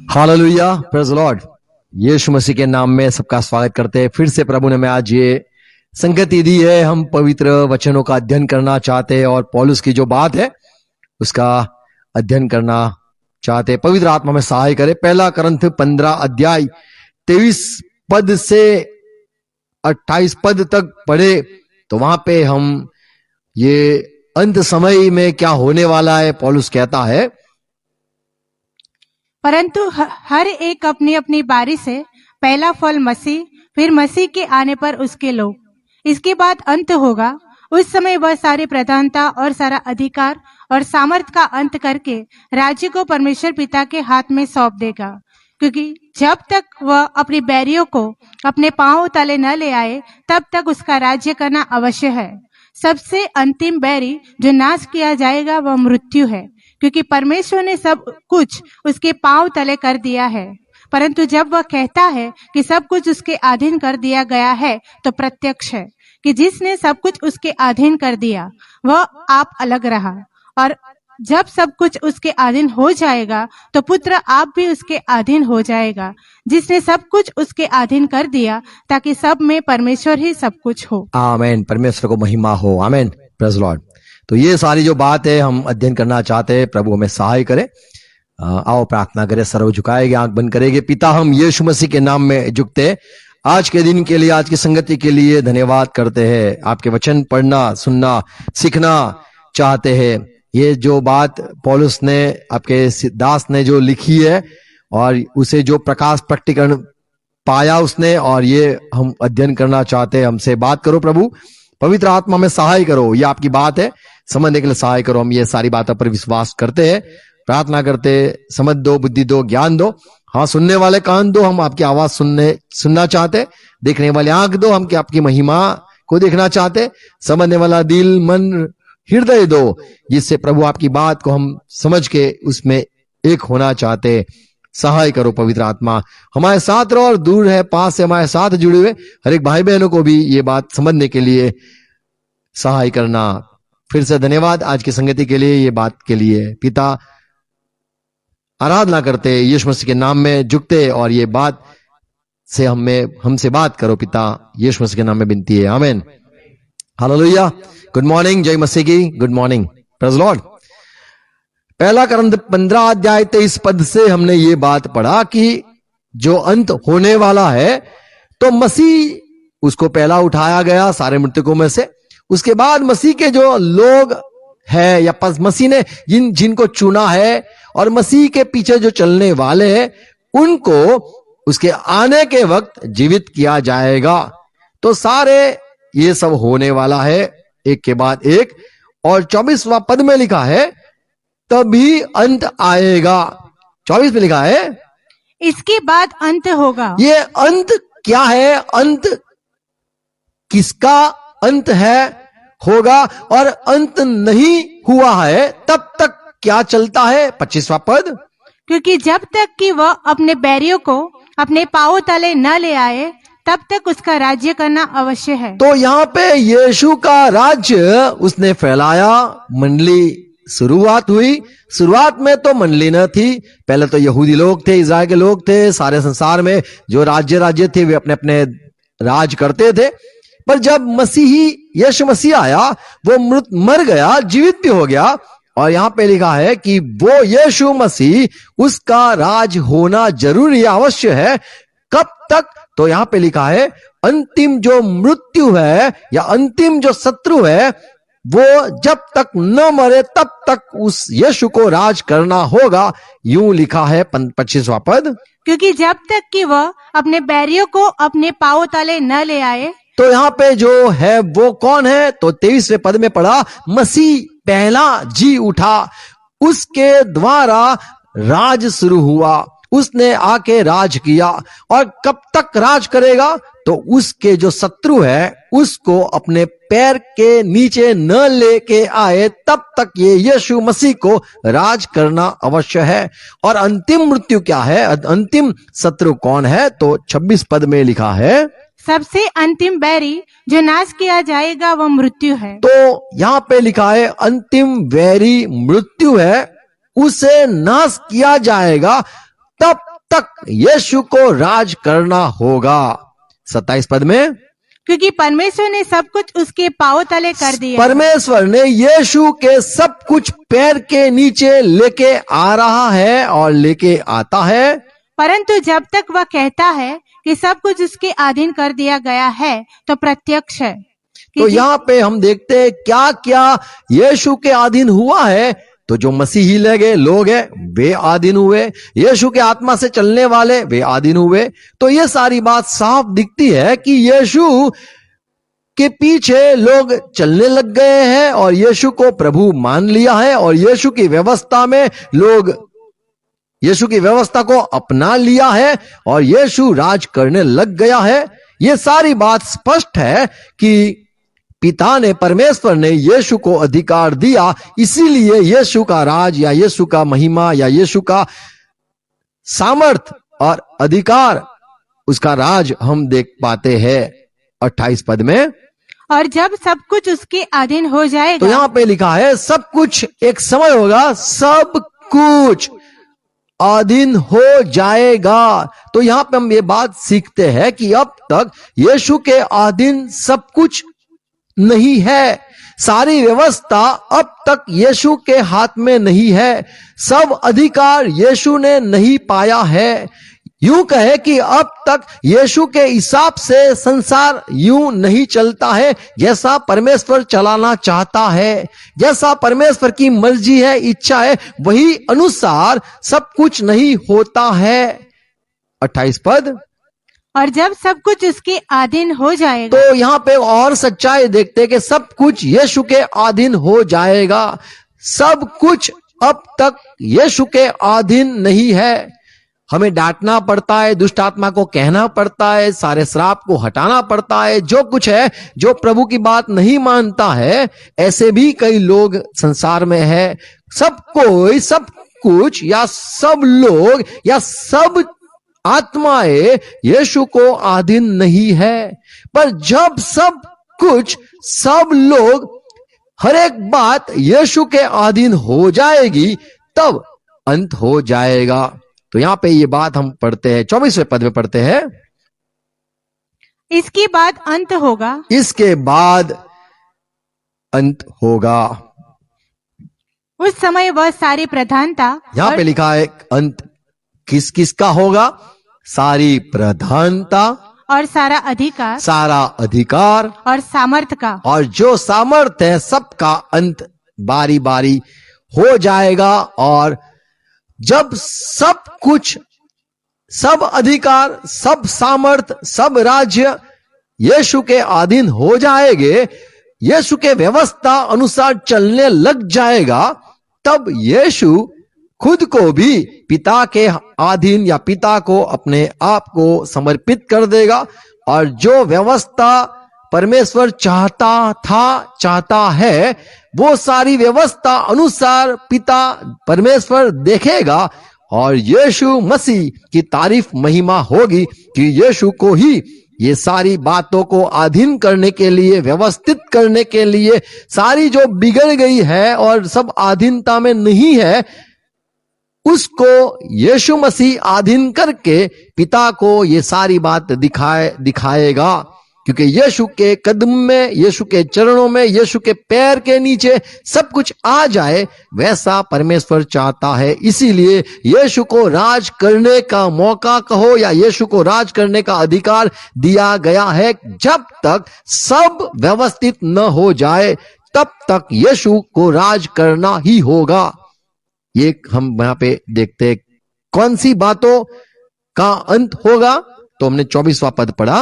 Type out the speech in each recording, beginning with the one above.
Hallelujah, praise the lord. Yeshu Masih के नाम में सबका स्वागत करते हैं। फिर से प्रभु ने हमें आज ये संगति दी है, हम पवित्र वचनों का अध्ययन करना चाहते हैं और पौलुस की जो बात है उसका अध्ययन करना चाहते हैं। पवित्र आत्मा में सहाय करे। पहला करंथ 15 अध्याय 23 पद से 28 पद तक पढ़े तो वहां पे हम ये अंत समय में क्या होने वाला है पौलुस कहता है, परंतु हर एक अपनी अपनी बारी से पहला फल मसीह, फिर मसीह के आने पर उसके लोग। इसके बाद अंत होगा। उस समय वह सारी प्रधानता और सारा अधिकार और सामर्थ का अंत करके राज्य को परमेश्वर पिता के हाथ में सौंप देगा, क्योंकि जब तक वह अपनी बैरियों को अपने पांव तले न ले आए तब तक उसका राज्य करना अवश्य है। सबसे अंतिम बैरी जो नाश किया जाएगा वह मृत्यु है, क्योंकि परमेश्वर ने सब कुछ उसके पांव तले कर दिया है। परंतु जब वह कहता है कि सब कुछ उसके अधीन कर दिया गया है तो प्रत्यक्ष है कि जिसने सब कुछ उसके अधीन कर दिया वह आप अलग रहा, और जब सब कुछ उसके अधीन हो जाएगा तो पुत्र आप भी उसके अधीन हो जाएगा, जिसने सब कुछ उसके अधीन कर दिया, ताकि सब में परमेश्वर ही सब कुछ हो। आमीन। परमेश्वर को महिमा हो। आमीन, प्रेज़ द लॉर्ड। तो ये सारी जो बात है हम अध्ययन करना चाहते हैं, प्रभु हमें सहाय करे। आओ प्रार्थना करें, सर्व झुकाएंगे, आंख बंद करेंगे। पिता, हम यीशु मसीह के नाम में झुकते हैं। आज के दिन के लिए, आज की संगति के लिए धन्यवाद करते हैं। आपके वचन पढ़ना, सुनना, सीखना चाहते हैं। ये जो बात पौलुस ने, आपके दास ने जो लिखी है और उसे जो प्रकाश प्रकटीकरण पाया उसने, और ये हम अध्ययन करना चाहते हैं। हमसे बात करो प्रभु, पवित्र आत्मा में सहाय करो। ये आपकी बात है, समझने के लिए सहाय करो। हम ये सारी बातों पर विश्वास करते हैं, प्रार्थना करते, समझ दो, बुद्धि दो, ज्ञान दो। हाँ, सुनने वाले कान दो, हम आपकी आवाज सुनना चाहते। देखने वाले आंख दो, हम आपकी महिमा को देखना चाहते। समझने वाला दिल, मन, हृदय दो, जिससे प्रभु आपकी बात को हम समझ के उसमें एक होना चाहते। सहाय करो पवित्र आत्मा, हमारे साथ रहो, और दूर है पास से हमारे साथ जुड़े हुए हर एक भाई बहनों को भी ये बात समझने के लिए सहाय करना। फिर से धन्यवाद आज की संगति के लिए, ये बात के लिए। पिता, आराधना करते, यीशु मसीह के नाम में झुकते, और ये बात से हमसे बात करो पिता, यीशु मसीह के नाम में विनती है। आमीन, हालेलुया। गुड मॉर्निंग, जय मसीह की। Good morning, praise the Lord. पहला करंथ 15 अध्याय 23 पद से हमने ये बात पढ़ा कि जो अंत होने वाला है तो मसीह, उसको पहला उठाया गया सारे मृतकों में से। उसके बाद मसीह के जो लोग है, या मसीह ने जिनको चुना है और मसीह के पीछे जो चलने वाले हैं, उनको उसके आने के वक्त जीवित किया जाएगा। तो सारे ये सब होने वाला है, एक के बाद एक। और 24वां पद में लिखा है तभी अंत आएगा। 24 में लिखा है इसके बाद अंत होगा। ये अंत क्या है? अंत किसका अंत है, होगा, और अंत नहीं हुआ है तब तक क्या चलता है? 25वां पद, क्योंकि जब तक कि वह अपने बैरियों को अपने पांव तले न ले आए तब तक उसका राज्य करना अवश्य है। तो यहाँ पे यीशु का राज्य उसने फैलाया, मंडली शुरुआत हुई। शुरुआत में तो मंडली न थी, पहले तो यहूदी लोग थे, इज़राइल के लोग थे। सारे संसार में जो राज्य थे वे अपने अपने राज करते थे। पर जब मसीही यीशु मसीह आया, वो मर गया, जीवित भी हो गया, और यहाँ पे लिखा है कि वो यीशु मसीह, उसका राज होना जरूरी, अवश्य है। कब तक? तो यहाँ पे लिखा है अंतिम जो मृत्यु है या अंतिम जो शत्रु है, वो जब तक न मरे तब तक उस यीशु को राज करना होगा। यूं लिखा है 25वां पद, क्योंकि जब तक कि वह अपने बैरियों को अपने पांव तले न ले आए। तो यहाँ पे जो है वो कौन है? तो 23वें पद में पढ़ा, मसीह पहला जी उठा, उसके द्वारा राज शुरू हुआ, उसने आके राज किया। और कब तक राज करेगा? तो उसके जो शत्रु है उसको अपने पैर के नीचे न लेके आए तब तक ये यीशु मसीह को राज करना अवश्य है। और अंतिम मृत्यु क्या है? अंतिम शत्रु कौन है? तो 26 पद में लिखा है सबसे अंतिम बैरी जो नाश किया जाएगा वह मृत्यु है। तो यहाँ पे लिखा है अंतिम वैरी मृत्यु है, उसे नाश किया जाएगा। तब तक यीशु को राज करना होगा। 27 पद में, क्योंकि परमेश्वर ने सब कुछ उसके पांव तले कर दिया। परमेश्वर ने यीशु के सब कुछ पैर के नीचे लेके आ रहा है और लेके आता है। परंतु जब तक वह कहता है कि सब कुछ उसके अधीन कर दिया गया है, तो प्रत्यक्ष है कि तो यहाँ पे हम देखते हैं क्या क्या यीशु के अधीन हुआ है। तो जो मसीही लोग हैं वे अधीन हुए, यीशु के आत्मा से चलने वाले वे अधीन हुए। तो ये सारी बात साफ दिखती है कि यीशु के पीछे लोग चलने लग गए हैं और यीशु को प्रभु मान लिया है और यीशु की व्यवस्था में लोग यीशु की व्यवस्था को अपना लिया है और यीशु राज करने लग गया है। ये सारी बात स्पष्ट है कि पिता ने, परमेश्वर ने यीशु को अधिकार दिया, इसीलिए यीशु का राज या यीशु का महिमा या यीशु का सामर्थ और अधिकार, उसका राज हम देख पाते हैं 28 पद में। और जब सब कुछ उसके अधीन हो तो जाएगा, यहां पे लिखा है सब कुछ एक समय होगा, सब कुछ अधीन हो जाएगा। तो यहां पे हम ये बात सीखते हैं कि अब तक यीशु के अधीन सब कुछ नहीं है। सारी व्यवस्था अब तक यीशु के हाथ में नहीं है। सब अधिकार यीशु ने नहीं पाया है। यूं कहे कि अब तक यीशु के हिसाब से संसार यूं नहीं चलता है जैसा परमेश्वर चलाना चाहता है। जैसा परमेश्वर की मर्जी है, इच्छा है, वही अनुसार सब कुछ नहीं होता है। 28 पद, और जब सब कुछ उसके अधीन हो जाएगा, तो यहां पे और सच्चाई देखते हैं कि सब कुछ यीशु के अधीन हो जाएगा। सब कुछ अब तक यीशु के अधीन नहीं है। हमें डांटना पड़ता है, दुष्ट आत्मा को कहना पड़ता है, सारे श्राप को हटाना पड़ता है। जो कुछ है, जो प्रभु की बात नहीं मानता है, ऐसे भी कई लोग संसार में है। सब कोई, सब कुछ या सब लोग या सब आत्माएं यीशु को अधीन नहीं है। पर जब सब कुछ, सब लोग, हर एक बात यीशु के अधीन हो जाएगी, तब अंत हो जाएगा। तो यहां पे ये बात हम पढ़ते हैं, 24वें पद में पढ़ते हैं, इसके बाद अंत होगा, इसके बाद अंत होगा। उस समय वह सारी प्रधानता, यहां पे लिखा है अंत किस किस का होगा? सारी प्रधानता और सारा अधिकार, सारा अधिकार और सामर्थ का, और जो सामर्थ है, सबका अंत बारी बारी हो जाएगा। और जब सब कुछ, सब अधिकार, सब सामर्थ, सब राज्य यीशु के अधीन हो जाएंगे, यीशु के व्यवस्था अनुसार चलने लग जाएगा, तब यीशु खुद को भी पिता के अधीन या पिता को अपने आप को समर्पित कर देगा। और जो व्यवस्था परमेश्वर चाहता है, वो सारी व्यवस्था अनुसार पिता परमेश्वर देखेगा। और यीशु मसीह की तारीफ महिमा होगी कि यीशु को ही ये सारी बातों को अधीन करने के लिए, व्यवस्थित करने के लिए, सारी जो बिगड़ गई है और सब अधीनता में नहीं है, उसको यीशु मसीह अधीन करके पिता को ये सारी बात दिखाएगा। क्योंकि यीशु के कदम में, यीशु के चरणों में, यीशु के पैर के नीचे सब कुछ आ जाए, वैसा परमेश्वर चाहता है। इसीलिए यीशु को राज करने का मौका कहो या यीशु को राज करने का अधिकार दिया गया है। जब तक सब व्यवस्थित न हो जाए, तब तक यीशु को राज करना ही होगा। ये हम यहां पे देखते हैं कौन सी बातों का अंत होगा। तो हमने 24वां पद पढ़ा,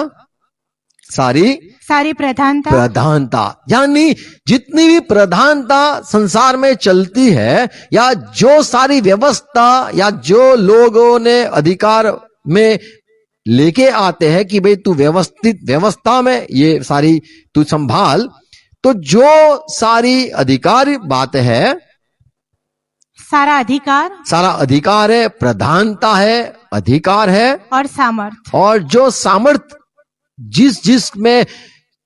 सारी प्रधानता, यानी जितनी भी प्रधानता संसार में चलती है, या जो सारी व्यवस्था या जो लोगों ने अधिकार में लेके आते हैं कि भाई तू व्यवस्थित व्यवस्था में ये सारी तू संभाल, तो जो सारी अधिकार बात है, सारा अधिकार है, प्रधानता है, अधिकार है और सामर्थ, और जो सामर्थ जिस में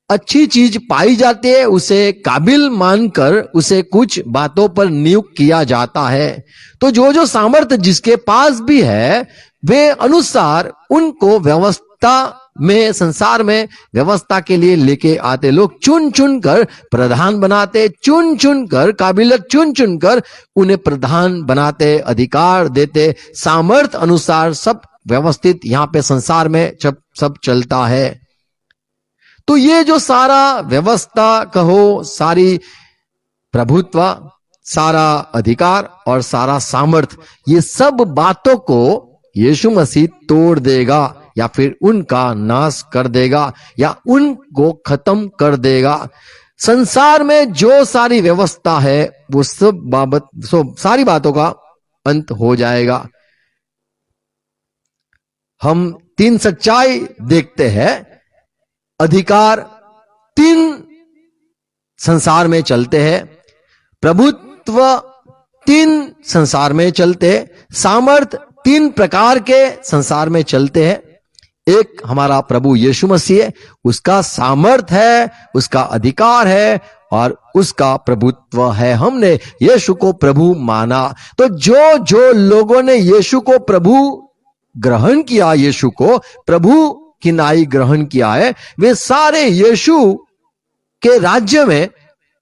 अच्छी चीज पाई जाती है, उसे काबिल मानकर उसे कुछ बातों पर नियुक्त किया जाता है। तो जो सामर्थ जिसके पास भी है, वे अनुसार उनको व्यवस्था में, संसार में व्यवस्था के लिए लेके आते। लोग चुन चुन कर प्रधान बनाते, चुन चुन कर काबिलियत चुन चुन कर उन्हें प्रधान बनाते, अधिकार देते। सामर्थ्य अनुसार सब व्यवस्थित यहां पे संसार में सब चलता है। तो ये जो सारा व्यवस्था कहो, सारी प्रभुत्व, सारा अधिकार और सारा सामर्थ, ये सब बातों को यीशु मसीह तोड़ देगा या फिर उनका नाश कर देगा या उनको खत्म कर देगा। संसार में जो सारी व्यवस्था है वो सारी बातों का अंत हो जाएगा। हम तीन सच्चाई देखते हैं। अधिकार तीन संसार में चलते हैं, प्रभुत्व तीन संसार में चलते हैं, सामर्थ तीन प्रकार के संसार में चलते हैं। एक हमारा प्रभु यीशु मसीह है, उसका सामर्थ है, उसका अधिकार है और उसका प्रभुत्व है। हमने यीशु को प्रभु माना। तो जो जो लोगों ने यीशु को प्रभु ग्रहण किया, यीशु को प्रभु की नाई ग्रहण किया है, वे सारे यीशु के राज्य में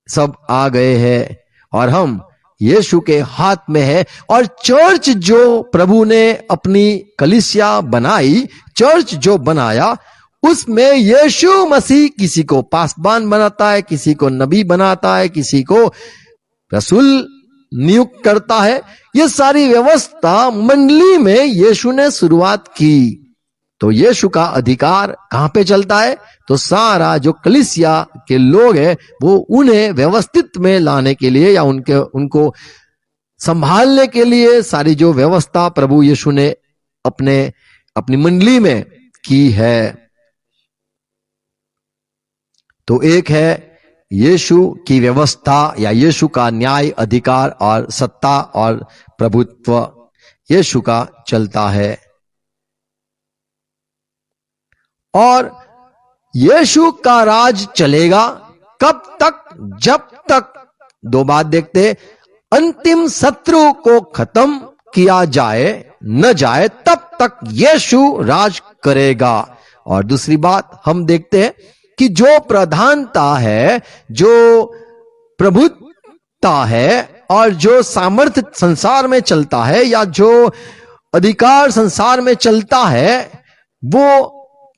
सब आ गए हैं और हम यीशु के हाथ में है। और चर्च जो प्रभु ने अपनी कलीसिया बनाई, चर्च जो बनाया, उसमें यीशु मसीह किसी को पासबान बनाता है, किसी को नबी बनाता है, किसी को रसूल नियुक्त करता है। ये सारी व्यवस्था मंडली में यीशु ने शुरुआत की। तो यीशु का अधिकार कहां पे चलता है? तो सारा जो कलीसिया के लोग हैं वो उन्हें व्यवस्थित में लाने के लिए या उनको संभालने के लिए सारी जो व्यवस्था प्रभु यीशु ने अपनी मंडली में की है। तो एक है यीशु की व्यवस्था या यीशु का न्याय, अधिकार और सत्ता और प्रभुत्व यीशु का चलता है। और यीशु का राज चलेगा कब तक? जब तक, दो बात देखते, अंतिम शत्रु को खत्म किया जाए न जाए तब तक यीशु राज करेगा। और दूसरी बात हम देखते हैं कि जो प्रधानता है, जो प्रभुत्ता है और जो सामर्थ्य संसार में चलता है या जो अधिकार संसार में चलता है, वो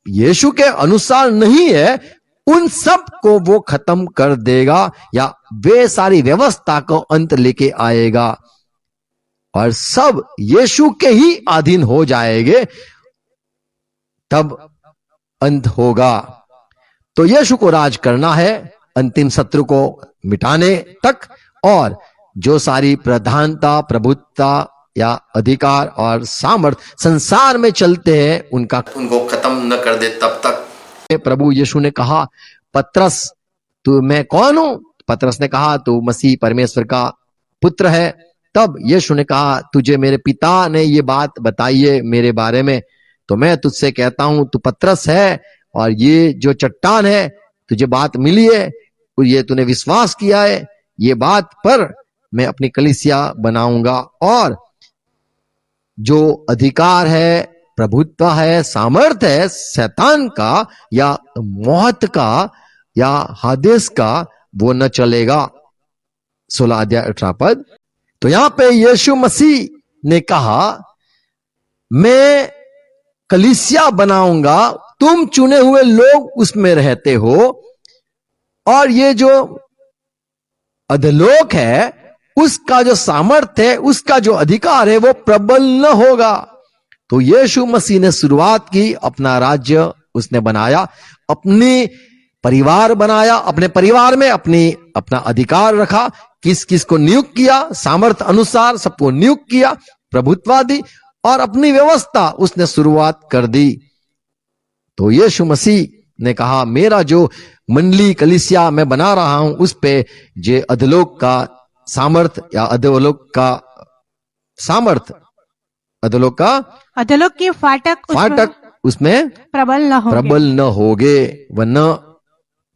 यीशु के अनुसार नहीं है। उन सब को वो खत्म कर देगा या वे सारी व्यवस्था को अंत लेके आएगा और सब यीशु के ही अधीन हो जाएंगे, तब अंत होगा। तो यीशु को राज करना है अंतिम शत्रु को मिटाने तक, और जो सारी प्रधानता, प्रभुत्ता या अधिकार और सामर्थ्य संसार में चलते हैं उनको खत्म न कर दे तब तक। प्रभु यीशु ने कहा, पतरस तू मैं कौन हूं? पतरस ने कहा तू मसीह परमेश्वर का पुत्र है। तब यीशु ने कहा, तुझे मेरे पिता ने ये बात बताई है मेरे बारे में, तो मैं तुझसे कहता हूं तू पतरस है और ये जो चट्टान है तुझे बात मिली है, ये तूने विश्वास किया है, ये बात पर मैं अपनी कलीसिया बनाऊंगा। और जो अधिकार है, प्रभुत्व है, सामर्थ्य है शैतान का या मौत का या हादेस का, वो न चलेगा। 16 अध्याय 18 पद। तो यहां पे यीशु मसीह ने कहा, मैं कलीसिया बनाऊंगा, तुम चुने हुए लोग उसमें रहते हो, और ये जो अधलोक है उसका जो सामर्थ्य है, उसका जो अधिकार है, वो प्रबल न होगा। तो यीशु मसीह ने शुरुआत की, अपना राज्य उसने बनाया, अपनी परिवार बनाया, अपने परिवार में अपना अधिकार रखा, किस किस को नियुक्त किया, सामर्थ्य अनुसार सबको नियुक्त किया, प्रभुत्व दी और अपनी व्यवस्था उसने शुरुआत कर दी। तो यीशु मसीह ने कहा, मेरा जो मंडली कलीसिया मैं बना रहा हूं उस पे जे अधलोक का सामर्थ्य या अधोलोक का सामर्थ्य, अधोलोक के फाटक उसमें प्रबल न होगे, वह न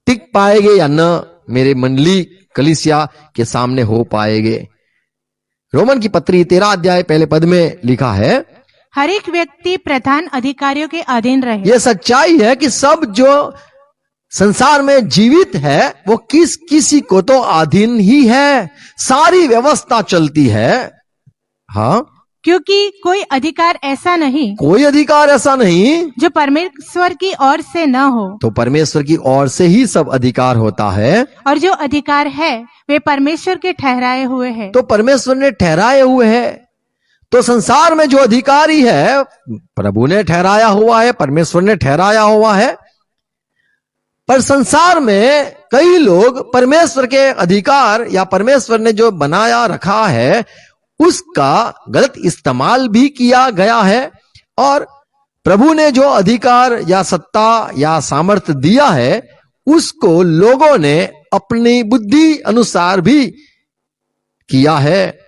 टिक पाएंगे या न मेरे मंडली कलीसिया के सामने हो पाएंगे। रोमन की पत्री 13 अध्याय पहले पद में लिखा है, हर एक व्यक्ति प्रधान अधिकारियों के अधीन रहे। ये सच्चाई है कि सब जो संसार में जीवित है वो किसी को तो अधीन ही है, सारी व्यवस्था चलती है। हाँ, क्योंकि कोई अधिकार ऐसा नहीं कोई अधिकार ऐसा नहीं जो परमेश्वर की ओर से न हो, तो परमेश्वर की ओर से ही सब अधिकार होता है। और जो अधिकार है वे परमेश्वर के ठहराए हुए हैं। तो परमेश्वर ने ठहराए हुए हैं। तो संसार में जो अधिकारी है प्रभु ने ठहराया हुआ है, परमेश्वर ने ठहराया हुआ है। पर संसार में कई लोग परमेश्वर के अधिकार या परमेश्वर ने जो बनाया रखा है उसका गलत इस्तेमाल भी किया गया है, और प्रभु ने जो अधिकार या सत्ता या सामर्थ्य दिया है उसको लोगों ने अपनी बुद्धि अनुसार भी किया है,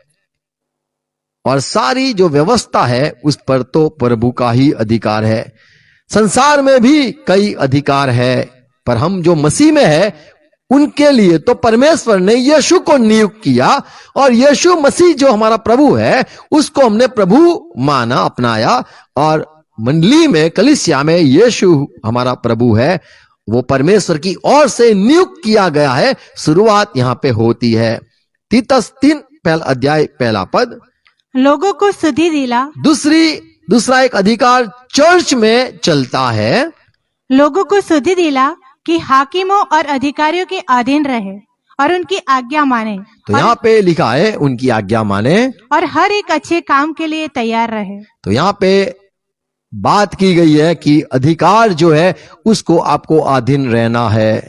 और सारी जो व्यवस्था है उस पर तो प्रभु का ही अधिकार है। संसार में भी कई अधिकार है, पर हम जो मसीह में है उनके लिए तो परमेश्वर ने यीशु को नियुक्त किया, और यीशु मसीह जो हमारा प्रभु है उसको हमने प्रभु माना, अपनाया, और मंडली में कलीसिया में यीशु हमारा प्रभु है, वो परमेश्वर की ओर से नियुक्त किया गया है। शुरुआत यहां पे होती है तीतस 3 पहला अध्याय पहला पद। लोगों को सुधि दिला, दूसरा एक अधिकार चर्च में चलता है। लोगों को सुधि दिला कि हाकिमों और अधिकारियों के अधीन रहे और उनकी आज्ञा माने, तो यहाँ पे लिखा है उनकी आज्ञा माने और हर एक अच्छे काम के लिए तैयार रहे। तो यहाँ पे बात की गई है कि अधिकार जो है उसको आपको अधीन रहना है।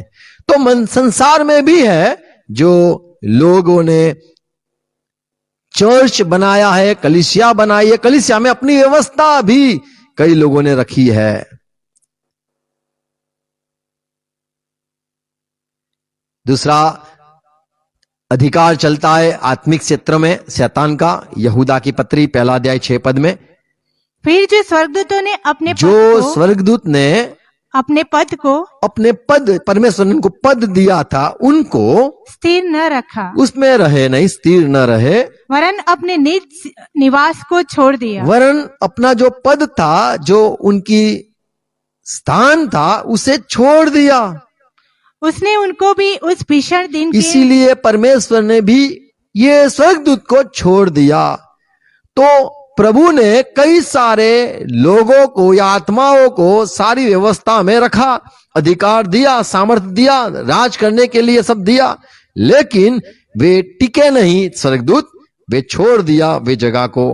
तो संसार में भी है जो लोगों ने चर्च बनाया है, कलीसिया बनाई है, कलीसिया में अपनी व्यवस्था भी कई लोगों ने रखी है। दूसरा अधिकार चलता है आत्मिक क्षेत्र में शैतान का। यहूदा की पत्री पहला अध्याय 6 पद में, फिर जो स्वर्गदूतों ने स्वर्गदूत ने अपने पद परमेश्वर ने उनको पद दिया था उनको स्थिर न रखा, उसमें रहे नहीं, स्थिर न रहे, वरन अपने निज निवास को छोड़ दिया, वरन अपना जो पद था, जो उनकी स्थान था, उसे छोड़ दिया। उसने उनको भी उस भीषण दिन के इसीलिए परमेश्वर ने भी ये स्वर्गदूत को छोड़ दिया। तो प्रभु ने कई सारे लोगों को या आत्माओं को सारी व्यवस्था में रखा, अधिकार दिया, सामर्थ्य दिया, राज करने के लिए सब दिया, लेकिन वे टिके नहीं स्वर्गदूत, वे छोड़ दिया वे जगह को।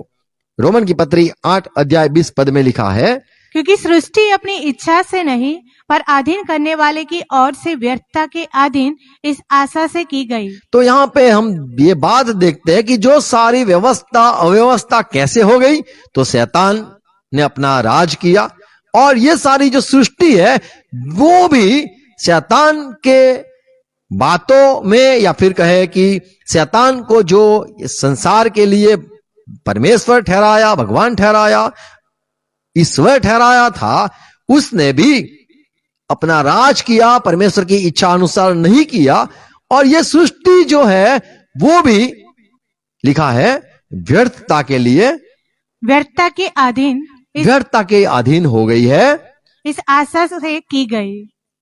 रोमन की पत्री 8 अध्याय 20 पद में लिखा है, क्योंकि सृष्टि अपनी इच्छा से नहीं पर अधीन करने वाले की ओर से व्यर्थता के अधीन इस आशा से की गई। तो यहाँ पे हम ये बात देखते हैं कि जो सारी व्यवस्था अव्यवस्था कैसे हो गई, तो शैतान ने अपना राज किया, और ये सारी जो सृष्टि है वो भी शैतान के बातों में, या फिर कहे कि शैतान को जो संसार के लिए परमेश्वर ठहराया, भगवान ठहराया, ईश्वर ठहराया था, उसने भी अपना राज किया, परमेश्वर की इच्छा अनुसार नहीं किया, और ये सृष्टि जो है वो भी लिखा है व्यर्थता के लिए, व्यर्थता के अधीन हो गई है। इस आशा से की गई,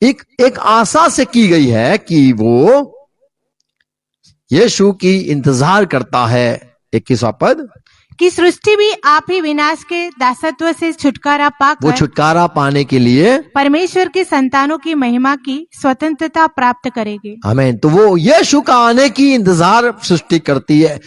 एक आशा से की गई है कि वो यीशु की इंतजार करता है। 21वां पद, कि सृष्टि भी आप ही विनाश के दासत्व से छुटकारा पाकर, वो छुटकारा पाने के लिए परमेश्वर के संतानों की महिमा की स्वतंत्रता प्राप्त करेगी। आमीन। तो वो यीशु का आने की इंतजार सृष्टि करती है।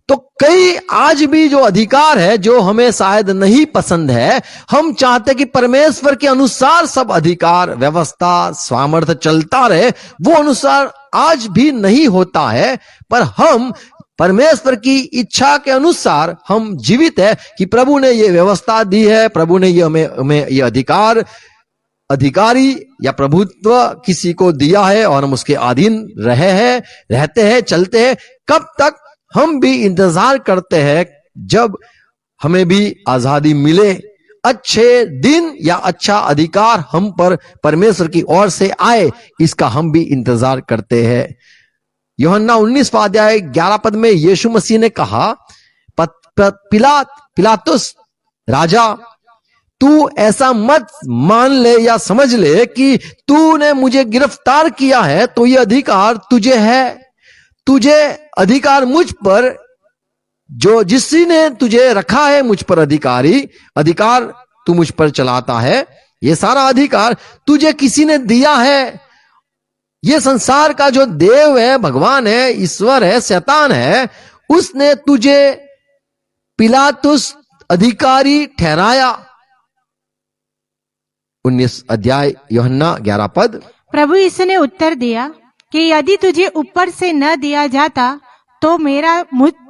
तो कई आज भी जो अधिकार है जो हमें शायद नहीं पसंद है, हम चाहते कि परमेश्वर के अनुसार सब अधिकार, व्यवस्था, सामर्थ्य चलता रहे, वो अनुसार आज भी नहीं होता है। पर हम परमेश्वर की इच्छा के अनुसार हम जीवित है कि प्रभु ने ये व्यवस्था दी है, प्रभु ने ये हमें ये अधिकारी या प्रभुत्व किसी को दिया है, और हम उसके अधीन रहते हैं, चलते हैं। कब तक? हम भी इंतजार करते हैं जब हमें भी आजादी मिले, अच्छे दिन या अच्छा अधिकार हम पर परमेश्वर की ओर से आए, इसका हम भी इंतजार करते हैं। यूहन्ना 19वां अध्याय 11 पद में यीशु मसीह ने कहा, पिलातुस राजा, तू ऐसा मत मान ले या समझ ले कि तूने मुझे गिरफ्तार किया है तो ये अधिकार तुझे है। तुझे अधिकार मुझ पर, जो जिसी ने तुझे रखा है मुझ पर अधिकार तू मुझ पर चलाता है, ये सारा अधिकार तुझे किसी ने दिया है। ये संसार का जो देव है, भगवान है, ईश्वर है, शैतान है, उसने तुझे पिलातुस अधिकारी ठहराया। 19 अध्याय यूहन्ना 11 पद। प्रभु यीशु ने उत्तर दिया कि यदि तुझे ऊपर से न दिया जाता तो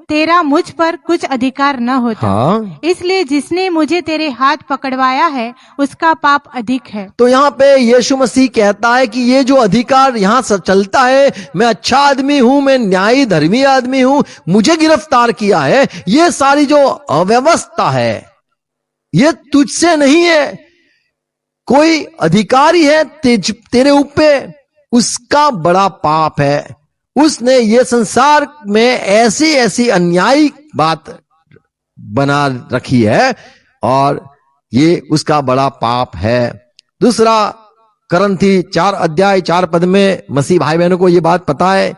तेरा मुझ पर कुछ अधिकार न होता। हाँ, इसलिए जिसने मुझे तेरे हाथ पकड़वाया है उसका पाप अधिक है। तो यहाँ पे यीशु मसीह कहता है कि ये जो अधिकार यहाँ से चलता है, मैं अच्छा आदमी हूं, मैं न्यायी धर्मी आदमी हूं, मुझे गिरफ्तार किया है, ये सारी जो अव्यवस्था है ये तुझसे नहीं है। कोई अधिकारी है तेरे ऊपर, उसका बड़ा पाप है। उसने ये संसार में ऐसी ऐसी अन्यायी बात बना रखी है और ये उसका बड़ा पाप है। दूसरा करंथी 4 अध्याय 4 पद में मसीह भाई बहनों को ये बात पता है,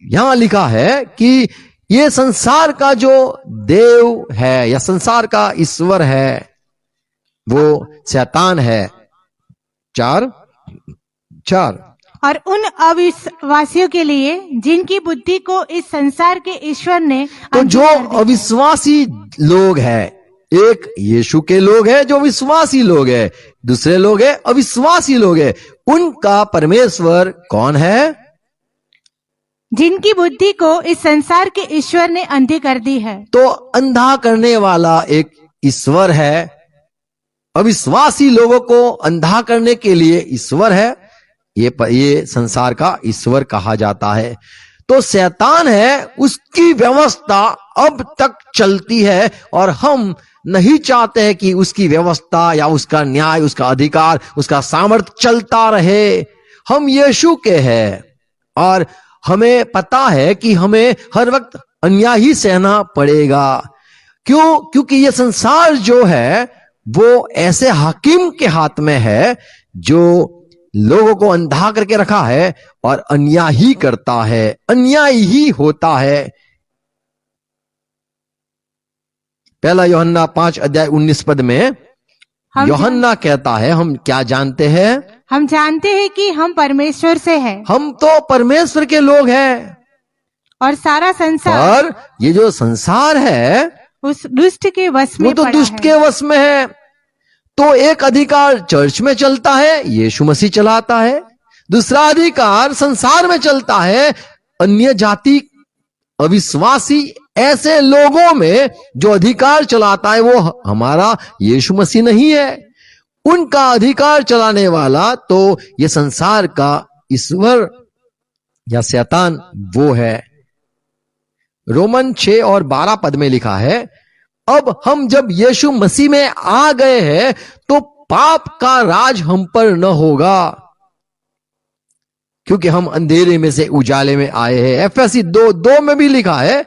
यहां लिखा है कि ये संसार का जो देव है या संसार का ईश्वर है वो शैतान है। 4 और उन अविश्वासियों के लिए जिनकी बुद्धि को इस संसार के ईश्वर ने तो जो अविश्वासी लोग हैं, एक यीशु के लोग हैं जो विश्वासी लोग हैं, दूसरे लोग हैं अविश्वासी लोग हैं, उनका परमेश्वर कौन है? जिनकी बुद्धि को इस संसार के ईश्वर ने अंधी कर दी है। तो अंधा करने वाला एक ईश्वर है, अविश्वासी लोगों को अंधा करने के लिए ईश्वर है। ये संसार का ईश्वर कहा जाता है। तो शैतान है, उसकी व्यवस्था अब तक चलती है और हम नहीं चाहते हैं कि उसकी व्यवस्था या उसका न्याय, उसका अधिकार, उसका सामर्थ्य चलता रहे। हम यीशु के हैं और हमें पता है कि हमें हर वक्त अन्याय ही सहना पड़ेगा। क्यों? क्योंकि ये संसार जो है वो ऐसे हाकिम के हाथ में है जो लोगों को अंधा करके रखा है और अन्याय ही करता है, अन्याय ही होता है। पहला यूहन्ना 5 अध्याय 19 पद में यूहन्ना कहता है, हम क्या जानते हैं? हम जानते हैं कि हम परमेश्वर से हैं। हम तो परमेश्वर के लोग हैं और सारा संसार, और ये जो संसार है उस दुष्ट के वश में वो तो दुष्ट के वश में है। तो एक अधिकार चर्च में चलता है, यीशु मसीह चलाता है। दूसरा अधिकार संसार में चलता है, अन्य जाति अविश्वासी ऐसे लोगों में जो अधिकार चलाता है वो हमारा यीशु मसीह नहीं है। उनका अधिकार चलाने वाला तो ये संसार का ईश्वर या शैतान वो है। रोमन 6 और 12 पद में लिखा है, अब हम जब यीशु मसीह में आ गए हैं तो पाप का राज हम पर न होगा, क्योंकि हम अंधेरे में से उजाले में आए हैं। एफएसी 2:2 में भी लिखा है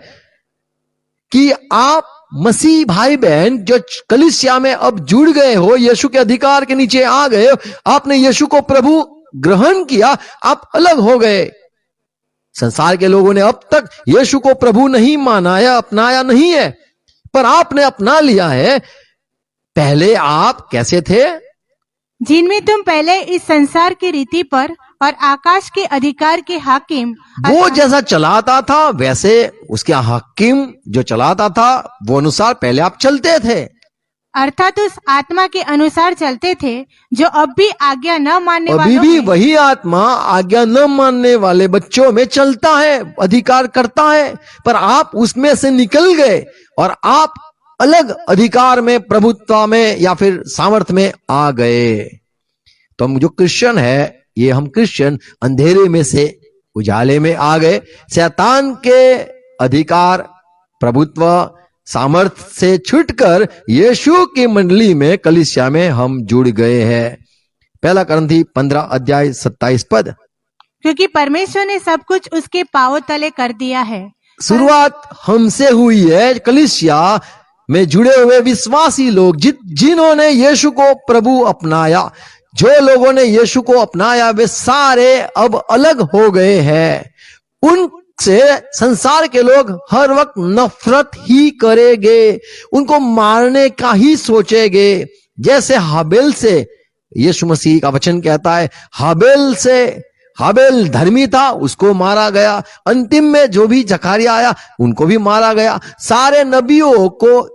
कि आप मसीह भाई बहन जो कलीसिया में अब जुड़ गए हो, यीशु के अधिकार के नीचे आ गए हो, आपने यीशु को प्रभु ग्रहण किया, आप अलग हो गए। संसार के लोगों ने अब तक यीशु को प्रभु नहीं माना या अपनाया नहीं है, पर आपने अपना लिया है। पहले आप कैसे थे? जिनमें तुम पहले इस संसार की रीति पर और आकाश के अधिकार के हाकिम, वो जैसा चलाता था वैसे उसके हाकिम जो चलाता था वो अनुसार पहले आप चलते थे, अर्थात उस आत्मा के अनुसार चलते थे जो अब भी आज्ञा न मानने अभी वालों भी में, वही आत्मा आज्ञा न मानने वाले बच्चों में चलता है, अधिकार करता है। पर आप उसमें से निकल गए और आप अलग अधिकार में, प्रभुत्व में या फिर सामर्थ्य में आ गए। तो हम जो क्रिश्चियन है, ये हम क्रिश्चियन अंधेरे में से उजाले में आ गए। शैतान के अधिकार, प्रभुत्व, सामर्थ्य से छूटकर यीशु की मंडली में, कलीसिया में हम जुड़ गए हैं। पहला करंथी 15 अध्याय 27 पद। क्योंकि परमेश्वर ने सब कुछ उसके पांवों तले कर दिया है। शुरुआत हमसे हुई है, कलीसिया में जुड़े हुए विश्वासी लोग जिन्होंने यीशु को प्रभु अपनाया, जो लोगों ने यीशु को अपनाया वे सारे अब अलग हो गए हैं। उनसे संसार के लोग हर वक्त नफरत ही करेंगे, उनको मारने का ही सोचेंगे। जैसे हाबेल से, यीशु मसीह का वचन कहता है, हाबेल धर्मी था, उसको मारा गया। अंतिम में जो भी जकारिया आया उनको भी मारा गया। सारे नबियों को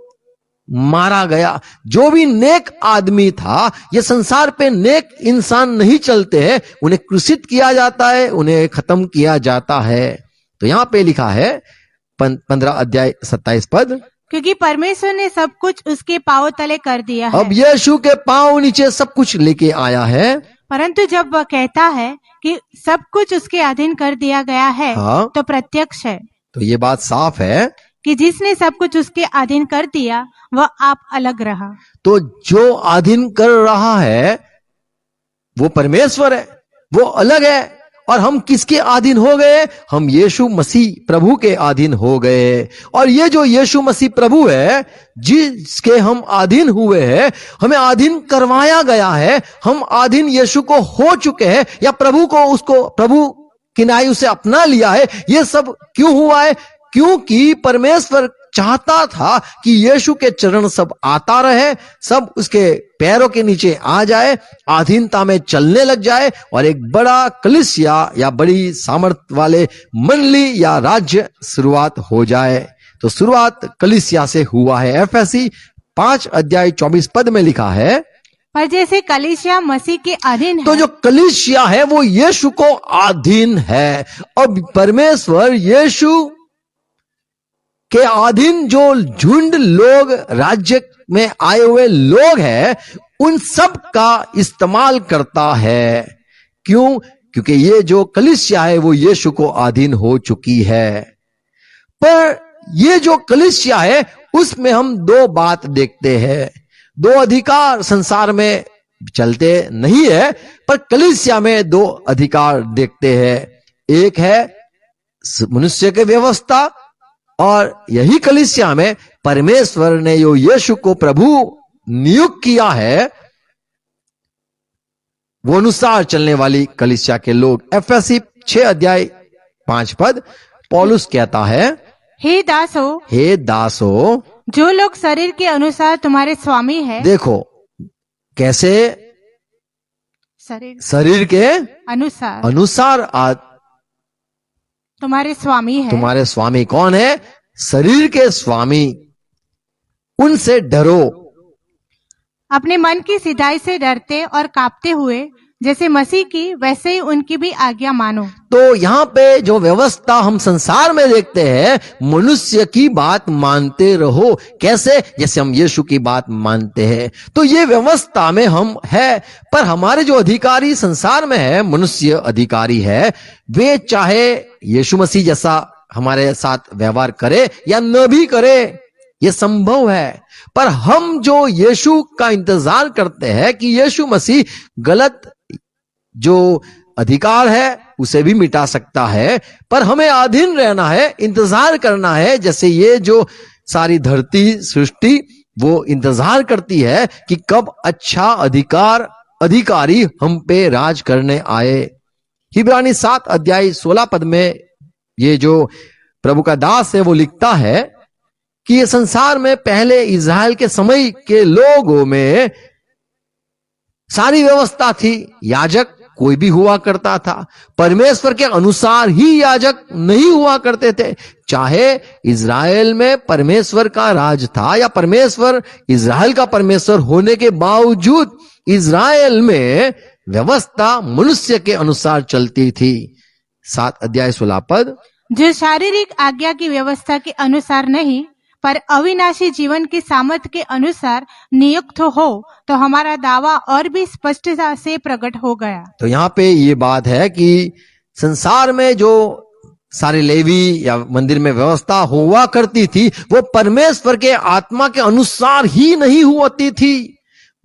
मारा गया। जो भी नेक आदमी था, ये संसार पे नेक इंसान नहीं चलते हैं, उन्हें क्रूसित किया जाता है, उन्हें खत्म किया जाता है। तो यहां पे लिखा है 15 अध्याय 27 पद, क्योंकि परमेश्वर ने सब कुछ उसके पांव तले कर दिया है। अब यीशु के पांव नीचे सब कुछ लेके आया है। परंतु जब वह कहता है कि सब कुछ उसके अधीन कर दिया गया है, हाँ। तो प्रत्यक्ष है तो ये बात साफ है कि जिसने सब कुछ उसके अधीन कर दिया वह आप अलग रहा। तो जो अधीन कर रहा है वो परमेश्वर है, वो अलग है। और हम किसके अधीन हो गए? हम यीशु मसीह प्रभु के अधीन हो गए। और ये जो यीशु मसीह प्रभु है जिसके हम अधीन हुए हैं, हमें अधीन करवाया गया है। हम अधीन यीशु को हो चुके हैं, या प्रभु को उसको प्रभु किनाई से अपना लिया है। ये सब क्यों हुआ है? क्योंकि परमेश्वर चाहता था कि यीशु के चरण सब आता रहे, सब उसके पैरों के नीचे आ जाए, अधीनता में चलने लग जाए, और एक बड़ा कलीसिया या बड़ी सामर्थ्य वाले मंडली या राज्य शुरुआत हो जाए। तो शुरुआत कलीसिया से हुआ है। एफएसी 5 अध्याय 24 पद में लिखा है, पर जैसे कलीसिया मसीह के अधीन है, तो जो कलीसिया है वो यीशु को अधीन है। अब परमेश्वर यीशु के अधीन जो झुंड लोग, राज्य में आए हुए लोग हैं, उन सब का इस्तेमाल करता है। क्यों? क्योंकि ये जो कलीसिया है वो यीशु को अधीन हो चुकी है। पर ये जो कलीसिया है उसमें हम दो बात देखते हैं। दो अधिकार संसार में चलते नहीं है, पर कलीसिया में दो अधिकार देखते हैं। एक है मनुष्य की व्यवस्था, और यही कलीसिया में परमेश्वर ने जो यीशु को प्रभु नियुक्त किया है वो अनुसार चलने वाली कलीसिया के लोग। एफएसी 6 अध्याय 5 पद पौलुस कहता है, हे दासो, जो लोग शरीर के अनुसार तुम्हारे स्वामी है। देखो कैसे शरीर के अनुसार तुम्हारे स्वामी है। तुम्हारे स्वामी कौन है? शरीर के स्वामी। उनसे डरो, अपने मन की सिधाई से डरते और कांपते हुए, जैसे मसीह की वैसे ही उनकी भी आज्ञा मानो। तो यहाँ पे जो व्यवस्था हम संसार में देखते हैं, मनुष्य की बात मानते रहो। कैसे? जैसे हम यीशु की बात मानते हैं। तो ये व्यवस्था में हम है, पर हमारे जो अधिकारी संसार में है, मनुष्य अधिकारी है, वे चाहे यीशु मसीह जैसा हमारे साथ व्यवहार करे या न भी करे, ये संभव है। पर हम जो यीशु का इंतजार करते हैं कि यीशु मसीह गलत जो अधिकार है उसे भी मिटा सकता है, पर हमें अधीन रहना है, इंतजार करना है। जैसे ये जो सारी धरती सृष्टि वो इंतजार करती है कि कब अच्छा अधिकारी हम पे राज करने आए। इब्रानी 7 अध्याय 16 पद में ये जो प्रभु का दास है वो लिखता है कि ये संसार में पहले इज़राइल के समय के लोगों में सारी व्यवस्था थी। याजक कोई भी हुआ करता था, परमेश्वर के अनुसार ही याजक नहीं हुआ करते थे। चाहे इज़राइल में परमेश्वर का राज था या परमेश्वर इज़राइल का परमेश्वर होने के बावजूद इज़राइल में व्यवस्था मनुष्य के अनुसार चलती थी। 7 अध्याय 16 पद, जो शारीरिक आज्ञा की व्यवस्था के अनुसार नहीं पर अविनाशी जीवन की सामर्थ्य के अनुसार नियुक्त हो, तो हमारा दावा और भी स्पष्टता से प्रकट हो गया। तो यहाँ पे ये बात है कि संसार में जो सारे लेवी या मंदिर में व्यवस्था हुआ करती थी वो परमेश्वर के आत्मा के अनुसार ही नहीं होती थी।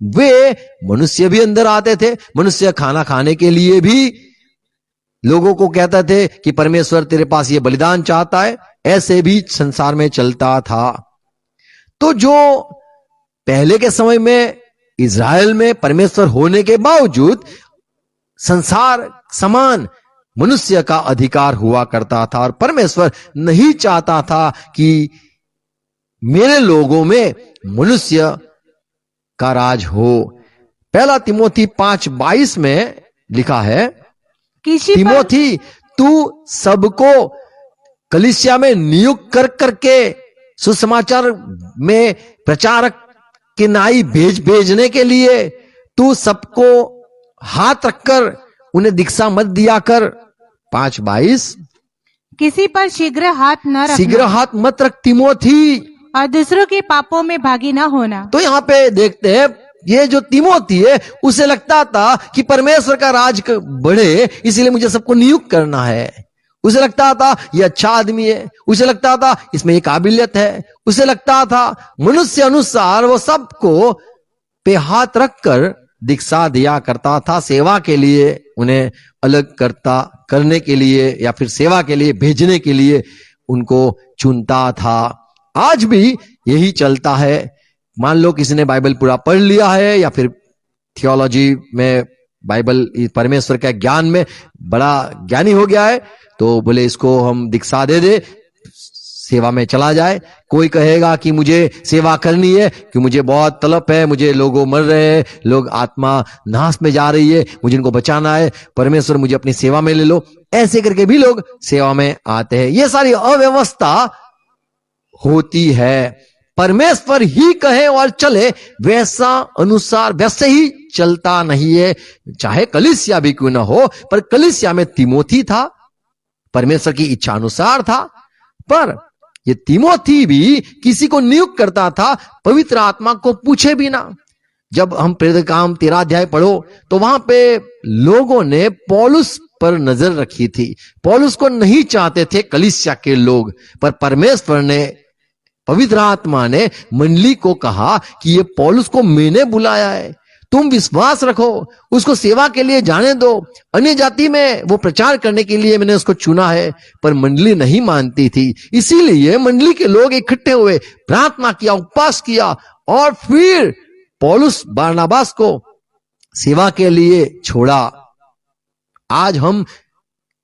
वे मनुष्य भी अंदर आते थे, मनुष्य खाना खाने के लिए भी लोगों को कहते थे कि परमेश्वर तेरे पास ये बलिदान चाहता है, ऐसे भी संसार में चलता था। तो जो पहले के समय में इज़राइल में परमेश्वर होने के बावजूद संसार समान मनुष्य का अधिकार हुआ करता था, और परमेश्वर नहीं चाहता था कि मेरे लोगों में मनुष्य का राज हो। पहला तिमोथी 5:22 में लिखा है, किसी पर तिमोथी तू सबको कलीसिया में नियुक्त कर करके सुसमाचार में प्रचारक के नाई भेजने के लिए तू सबको हाथ रखकर उन्हें दीक्षा मत दिया कर। 5:22 किसी पर शीघ्र हाथ न शीघ्र रखना हाथ मत रख तिमोथी। और दूसरों के पापों में भागी न होना। तो यहां पे देखते हैं, ये जो तिमोथी है उसे लगता था कि परमेश्वर का राज बढ़े, इसीलिए मुझे सबको नियुक्त करना है। उसे लगता था ये अच्छा आदमी है, उसे लगता था इसमें ये काबिलियत है, उसे लगता था मनुष्य अनुसार वो सबको पे हाथ रखकर दीक्षा दिया करता था, सेवा के लिए उन्हें अलग करने के लिए या फिर सेवा के लिए भेजने के लिए उनको चुनता था। आज भी यही चलता है। मान लो किसी ने बाइबल पूरा पढ़ लिया है या फिर थियोलॉजी में बाइबल परमेश्वर के ज्ञान में बड़ा ज्ञानी हो गया है, तो बोले इसको हम दीक्षा दे सेवा में चला जाए। कोई कहेगा कि मुझे सेवा करनी है कि मुझे बहुत तलब है, मुझे लोग मर रहे हैं, लोग आत्मा नाश में जा रही है, मुझे इनको बचाना है, परमेश्वर मुझे अपनी सेवा में ले लो। ऐसे करके भी लोग सेवा में आते हैं। ये सारी अव्यवस्था होती है। परमेश्वर ही कहे और चले वैसा अनुसार वैसे ही चलता नहीं है, चाहे कलीसिया भी क्यों ना हो। पर कलीसिया में तिमोथी था, परमेश्वर की इच्छा अनुसार था, पर ये तिमोथी भी किसी को नियुक्त करता था पवित्र आत्मा को पूछे बिना। जब हम प्रेरित काम 13 अध्याय पढ़ो तो वहां पे लोगों ने पौलुस पर नजर रखी थी। पौलुस को नहीं चाहते थे कलीसिया के लोग, पर परमेश्वर ने, पवित्र आत्मा ने मंडली को कहा कि ये पौलुस को मैंने बुलाया है, तुम विश्वास रखो, उसको सेवा के लिए जाने दो, अन्य जाति में वो प्रचार करने के लिए मैंने उसको चुना है। पर मंडली नहीं मानती थी, इसीलिए मंडली के लोग इकट्ठे हुए, प्रार्थना किया, उपवास किया और फिर पौलुस बारनाबास को सेवा के लिए छोड़ा। आज हम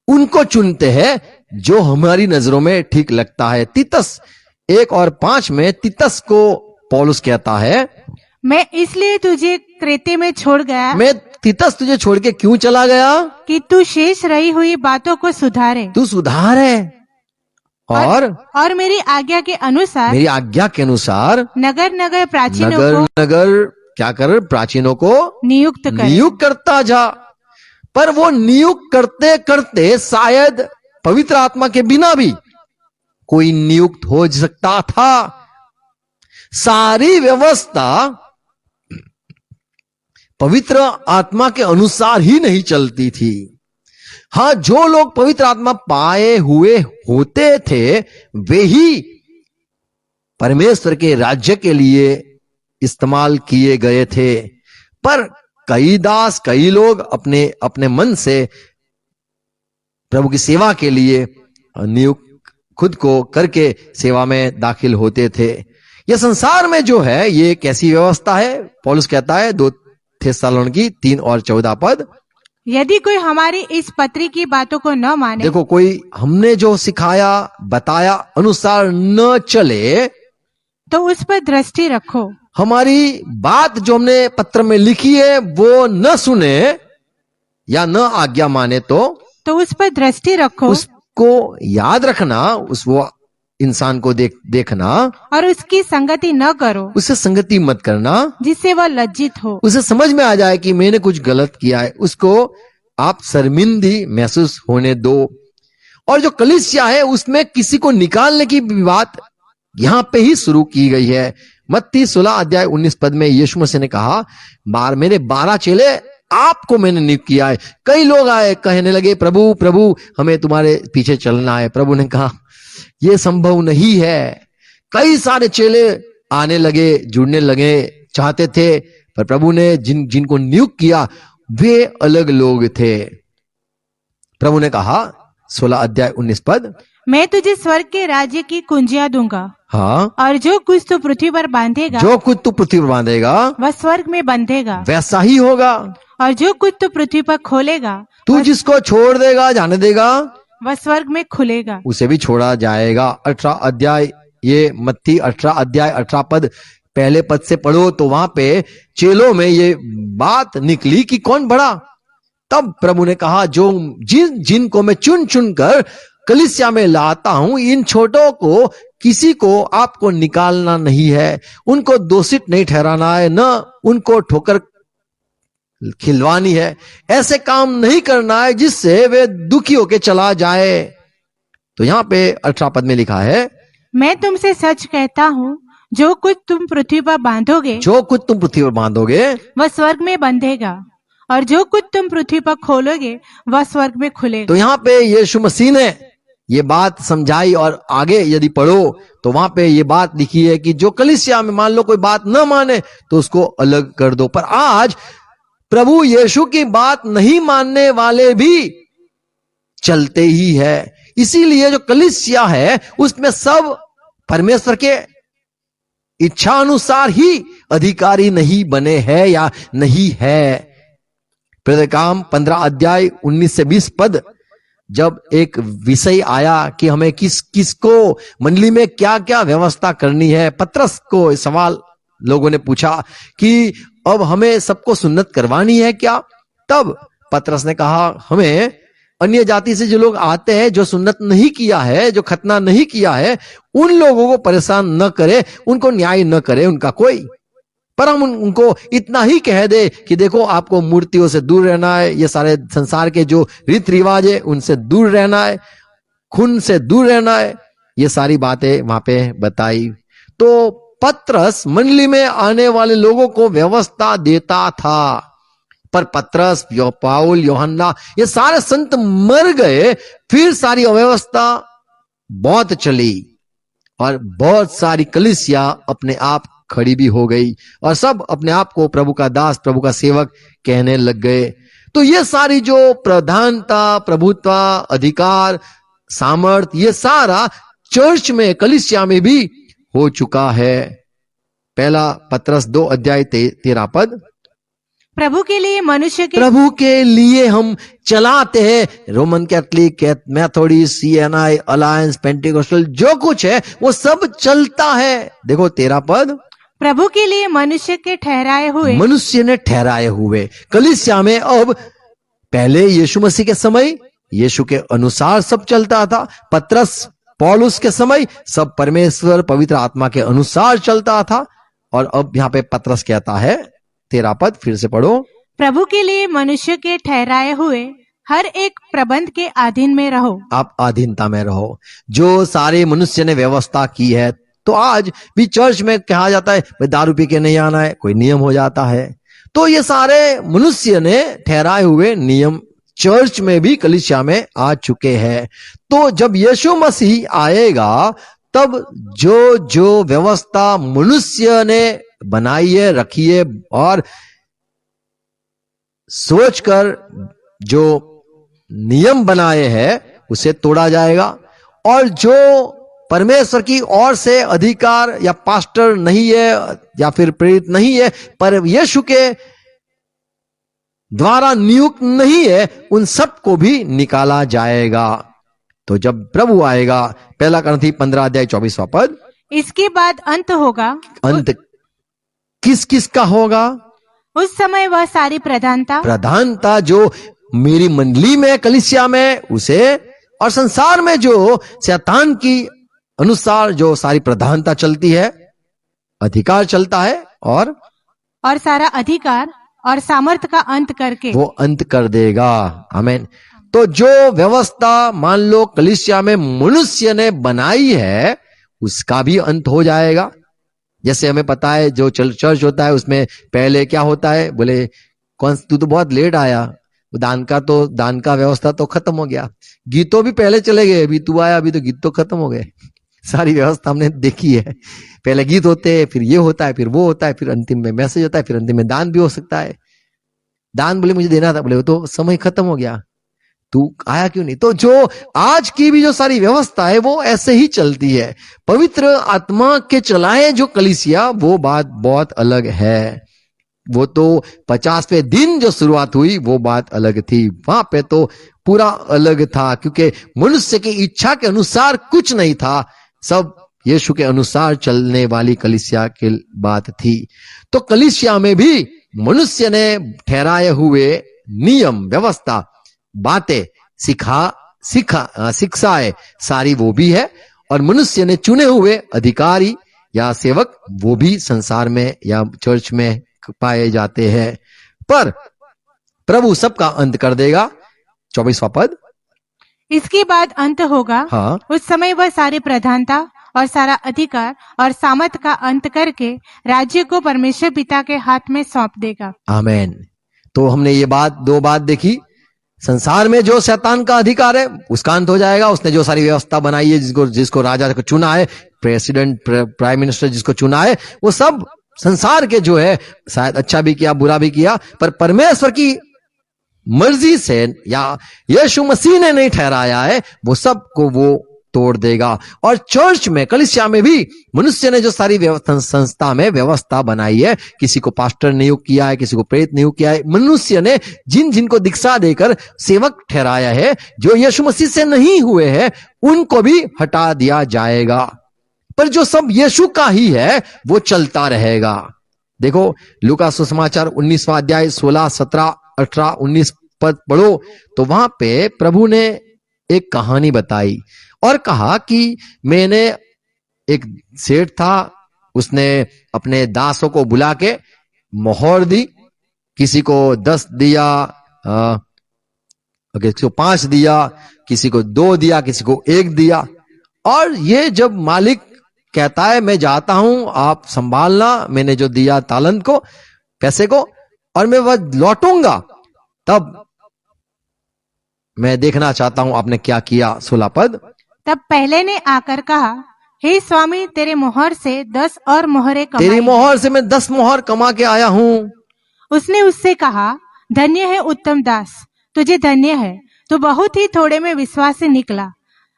उनको चुनते हैं जो हमारी नजरों में ठीक लगता है। तीतस 1:5 में तीतस को पौलुस कहता है, मैं इसलिए तुझे क्रेते में छोड़ गया, मैं तीतस तुझे छोड़ के क्यों चला गया? कि तू शेष रही हुई बातों को सुधारे तू सुधार है और मेरी आज्ञा के अनुसार, मेरी आज्ञा के अनुसार नगर नगर प्राचीनों नगर को नगर क्या कर, प्राचीनों को नियुक्त करे। नियुक्त करता जा। पर वो नियुक्त करते करते शायद पवित्र आत्मा के बिना भी कोई नियुक्त हो सकता था। सारी व्यवस्था पवित्र आत्मा के अनुसार ही नहीं चलती थी। हाँ, जो लोग पवित्र आत्मा पाए हुए होते थे वे ही परमेश्वर के राज्य के लिए इस्तेमाल किए गए थे। पर कई दास, कई लोग अपने अपने मन से प्रभु की सेवा के लिए नियुक्त खुद को करके सेवा में दाखिल होते थे। यह संसार में जो है ये कैसी व्यवस्था है? पौलुस कहता है 2 थिस्सलुनीकी 3:14 यदि कोई हमारी इस पत्री की बातों को न माने, देखो, कोई हमने जो सिखाया बताया अनुसार न चले तो उस पर दृष्टि रखो। हमारी बात जो हमने पत्र में लिखी है वो न सुने या न आज्ञा माने तो उस पर दृष्टि रखो, उसको याद रखना, वो इंसान को देखना और उसकी संगति न करो, उससे संगति मत करना जिससे वह लज्जित हो। उसे समझ में आ जाए कि मैंने कुछ गलत किया है, उसको आप शर्मिंदी महसूस होने दो। और जो कलीसिया है उसमें किसी को निकालने की बात यहां पे ही शुरू की गई है। मत्ती 16:19 में यीशु मसीह ने कहा, मेरे 12 चेले आपको मैंने नियुक्त किया है। कई लोग आए, कहने लगे, प्रभु प्रभु हमें तुम्हारे पीछे चलना है। प्रभु ने कहा यह संभव नहीं है। कई सारे चेले आने लगे, जुड़ने लगे, चाहते थे, पर प्रभु ने जिनको नियुक्त किया वे अलग लोग थे। प्रभु ने कहा 16:19 मैं तुझे स्वर्ग के राज्य की कुंजियां दूंगा, हाँ, और जो कुछ तू पृथ्वी पर बांधेगा जो कुछ तू पृथ्वी पर बांधेगा वह स्वर्ग में बंधेगा, वैसा ही होगा। और जो कुछ तू पृथ्वी पर खोलेगा तू जिसको छोड़ देगा, जाने देगा, वह स्वर्ग में खुलेगा। उसे भी छोड़ा जाएगा। 18 अध्याय, ये मत्ती 18 अध्याय 18 पद, पहले पद से पढ़ो तो वहां पे चेलों में ये बात निकली कि कौन बड़ा। तब प्रभु ने कहा, जो जिनको मैं चुन चुन कर कलीसिया में लाता हूं, इन छोटों को किसी को आपको निकालना नहीं है, उनको दोषित नहीं ठहराना है, न उनको ठोकर खिलवानी है। ऐसे काम नहीं करना है जिससे वे दुखी होके चला जाए। तो यहां पे 18 पद में लिखा है, मैं तुमसे सच कहता हूँ, जो कुछ तुम पृथ्वी पर बांधोगे जो कुछ तुम पृथ्वी पर बांधोगे वह स्वर्ग में बंधेगा, और जो कुछ तुम पृथ्वी पर खोलोगे वह स्वर्ग में खुलेगा। तो यहां पे यीशु मसीह ने ये बात समझाई, और आगे यदि पढ़ो तो वहां पे ये बात लिखी है कि जो कलीसिया में मान लो कोई बात न माने तो उसको अलग कर दो। पर आज प्रभु यीशु की बात नहीं मानने वाले भी चलते ही है। इसीलिए जो कलीसिया है उसमें सब परमेश्वर के इच्छा अनुसार ही अधिकारी नहीं बने हैं या नहीं है। प्रेरित काम 15 अध्याय 19 से 20 पद, जब एक विषय आया कि हमें किसको मंडली में क्या क्या व्यवस्था करनी है, पतरस को सवाल लोगों ने पूछा कि अब हमें सबको सुन्नत करवानी है क्या। तब पतरस ने कहा, हमें अन्य जाति से जो लोग आते हैं, जो सुन्नत नहीं किया है, जो खतना नहीं किया है, उन लोगों को परेशान न करे, उनको न्याय न करे उनका कोई, पर हम उनको इतना ही कह दे कि देखो आपको मूर्तियों से दूर रहना है, ये सारे संसार के जो रीति रिवाज है उनसे दूर रहना है, खून से दूर रहना है, ये सारी बातें वहां पे बताई। तो पतरस मंडली में आने वाले लोगों को व्यवस्था देता था, पर पतरस, पाउल, यूहन्ना, ये सारे संत मर गए, फिर सारी अव्यवस्था बहुत चली और बहुत सारी कलीसिया अपने आप खड़ी भी हो गई और सब अपने आप को प्रभु का दास, प्रभु का सेवक कहने लग गए। तो ये सारी जो प्रधानता, प्रभुत्व, अधिकार, सामर्थ, ये सारा चर्च में, कलीसिया में भी हो चुका है। पहला पतरस 2 अध्याय 13 पद, प्रभु के लिए मनुष्य के प्रभु के लिए हम चलाते हैं। Roman Catholic, Methodist, CNI, alliance, Pentecostal, जो कुछ है वो सब चलता है। देखो 13 पद, प्रभु के लिए मनुष्य के ठहराए हुए, मनुष्य ने ठहराए हुए। कलीसिया में अब पहले यीशु मसीह के समय यीशु के अनुसार सब चलता था, पतरस पौलुस के समय सब परमेश्वर पवित्र आत्मा के अनुसार चलता था, और अब यहाँ पे पतरस कहता है 13 पद, फिर से पढ़ो, प्रभु के लिए मनुष्य के ठहराए हुए हर एक प्रबंध के अधीन में रहो। आप अधीनता में रहो। जो सारे मनुष्य ने व्यवस्था की है, तो आज भी चर्च में कहा जाता है भाई दारू पी के नहीं आना है, कोई नियम हो जाता है। तो ये सारे मनुष्य ने ठहराए हुए नियम चर्च में भी, कलीसिया में आ चुके हैं। तो जब यीशु मसीह आएगा तब जो जो व्यवस्था मनुष्य ने बनाई है, रखी है और सोचकर जो नियम बनाए हैं उसे तोड़ा जाएगा, और जो परमेश्वर की ओर से अधिकार या पास्टर नहीं है या फिर प्रेरित नहीं है, पर यीशु के द्वारा नियुक्त नहीं है, उन सबको भी निकाला जाएगा। तो जब प्रभु आएगा, पहला करंथी 15 अध्याय 24वां पद, इसके बाद अंत होगा। अंत किस किस का होगा? उस समय वह सारी प्रधानता जो मेरी मंडली में, कलीसिया में, उसे, और संसार में जो शैतान की अनुसार जो सारी प्रधानता चलती है, अधिकार चलता है, और सारा अधिकार और सामर्थ का अंत करके वो अंत कर देगा। आमीन। तो जो व्यवस्था मान लो कलीसिया में मनुष्य ने बनाई है, उसका भी अंत हो जाएगा। जैसे हमें पता है जो चर्च होता है उसमें पहले क्या होता है, बोले कौन तू तो बहुत लेट आया, दान का व्यवस्था तो खत्म हो गया, गीतों भी पहले चले गए, अभी तू आया, अभी तो गीत तो खत्म हो गए। सारी व्यवस्था हमने देखी है, पहले गीत होते हैं, फिर ये होता है, फिर वो होता है, फिर अंतिम में मैसेज होता है, फिर अंतिम में दान भी हो सकता है। दान बोले मुझे देना था, बोले वो तो समय खत्म हो गया। तू आया क्यों नहीं? तो जो आज की भी जो सारी व्यवस्था है वो ऐसे ही चलती है। पवित्र आत्मा के चलाए जो कलीसिया, वो बात बहुत अलग है। वो तो 50वें दिन जो शुरुआत हुई वो बात अलग थी। वहां पे तो पूरा अलग था, क्योंकि मनुष्य की इच्छा के अनुसार कुछ नहीं था, सब यीशु के अनुसार चलने वाली कलीसिया की बात थी। तो कलीसिया में भी मनुष्य ने ठहराए हुए नियम, व्यवस्था, बातें, शिक्षाएं सारी वो भी है, और मनुष्य ने चुने हुए अधिकारी या सेवक वो भी संसार में या चर्च में पाए जाते हैं। पर प्रभु सबका अंत कर देगा। 24वां पद, इसके बाद अंत होगा। हाँ, उस समय वह सारी प्रधानता और सारा अधिकार और सामर्थ का अंत करके राज्य को परमेश्वर पिता के हाथ में सौंप देगा। आमेन। तो हमने ये दो बात देखी। संसार में जो शैतान का अधिकार है उसका अंत हो जाएगा। उसने जो सारी व्यवस्था बनाई है, जिसको राजा को चुना है, प्रेसिडेंट, प्राइम मिनिस्टर जिसको चुना है, वो सब संसार के जो है, शायद अच्छा भी किया बुरा भी किया, पर परमेश्वर की मर्जी से या यीशु मसीह ने नहीं ठहराया है, वो सबको वो तोड़ देगा। और चर्च में, कलीसिया में भी मनुष्य ने जो सारी संस्था में व्यवस्था बनाई है, किसी को पास्टर नियुक्त किया है, किसी को प्रेरित नियुक्त किया है, मनुष्य ने जिनको दीक्षा देकर सेवक ठहराया है, जो यीशु मसीह से नहीं हुए हैं, उनको भी हटा दिया जाएगा। पर जो सब यीशु का ही है वो चलता रहेगा। देखो लूका सुसमाचार 19वां अध्याय 16, 17, 18, 19 पद पढ़ो, तो वहां पे प्रभु ने एक कहानी बताई और कहा कि मैंने, एक सेठ था, उसने अपने दासों को बुला के मोहर दी, किसी को 10 दिया, किसी को 5 दिया, किसी को 2 दिया, किसी को 1 दिया। और ये जब मालिक कहता है मैं जाता हूं, आप संभालना मैंने जो दिया तालंत को, पैसे को, और मैं वह लौटूंगा, तब मैं देखना चाहता हूं आपने क्या किया। 16 पद, तब पहले ने आकर कहा, हे स्वामी, तेरे मोहर से 10 और मोहरे कमाई। तेरी मोहर से मैं 10 मोहर कमा के आया हूं। उसने उससे कहा, धन्य है उत्तम दास, तुझे धन्य है, तू बहुत ही थोड़े में विश्वास से निकला,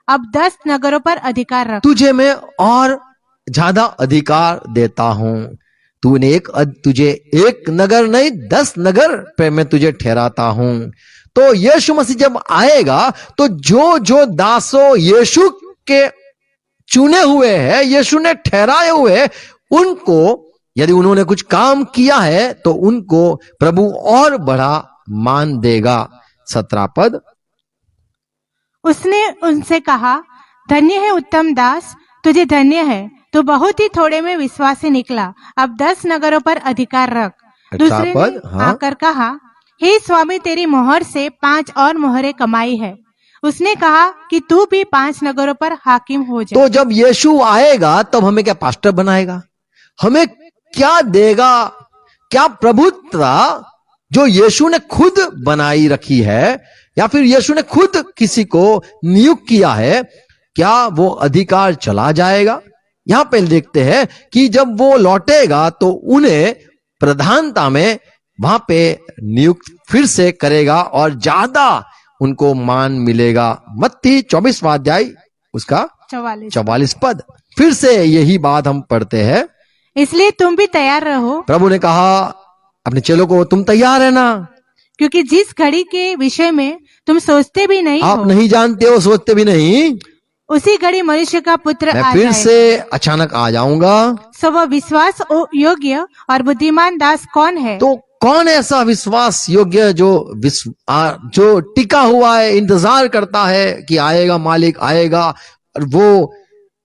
अब 10 नगरों पर अधिकार रख। तुझे मैं और ज्यादा अधिकार देता हूं। तुझे 1 नगर नहीं 10 नगर पे मैं तुझे ठहराता हूं। तो यीशु मसीह जब आएगा तो जो दासों यीशु के चुने हुए हैं, यीशु ने ठहराए हुए, उनको यदि उन्होंने कुछ काम किया है तो उनको प्रभु और बड़ा मान देगा। 17 पद, उसने उनसे कहा, धन्य है उत्तम दास, तुझे धन्य है, तू बहुत ही थोड़े में विश्वास से निकला, अब 10 नगरों पर अधिकार रख। दूसरे ने हाँ। आकर कहा, हे स्वामी, तेरी मोहर से 5 और मोहरे कमाई है। उसने कहा कि तू भी 5 नगरों पर हाकिम हो जा। तो जब यीशु आएगा तब हमें क्या पास्टर बनाएगा? हमें क्या देगा? क्या प्रभुत्व जो यीशु ने खुद बनाई रखी है, या फिर यीशु ने खुद किसी को नियुक्त किया है, क्या वो अधिकार चला जाएगा? यहां पे देखते हैं कि जब वो लौटेगा तो उन्हें प्रधानता में वहां पे नियुक्त फिर से करेगा और ज्यादा उनको मान मिलेगा। मत्ती 24वां अध्याय उसका 44 पद, फिर से यही बात हम पढ़ते हैं। इसलिए तुम भी तैयार रहो। प्रभु ने कहा अपने चेलों को, तुम तैयार है ना, क्योंकि जिस घड़ी के विषय में तुम सोचते भी नहीं आप हो, नहीं जानते हो, सोचते भी नहीं, उसी घड़ी मनुष्य का पुत्र मैं आ फिर जाएगा। से अचानक आ जाऊंगा। सो वह विश्वास योग्य और बुद्धिमान दास कौन है? तो कौन ऐसा विश्वास योग्य जो टिका हुआ है, इंतजार करता है कि आएगा, मालिक आएगा और वो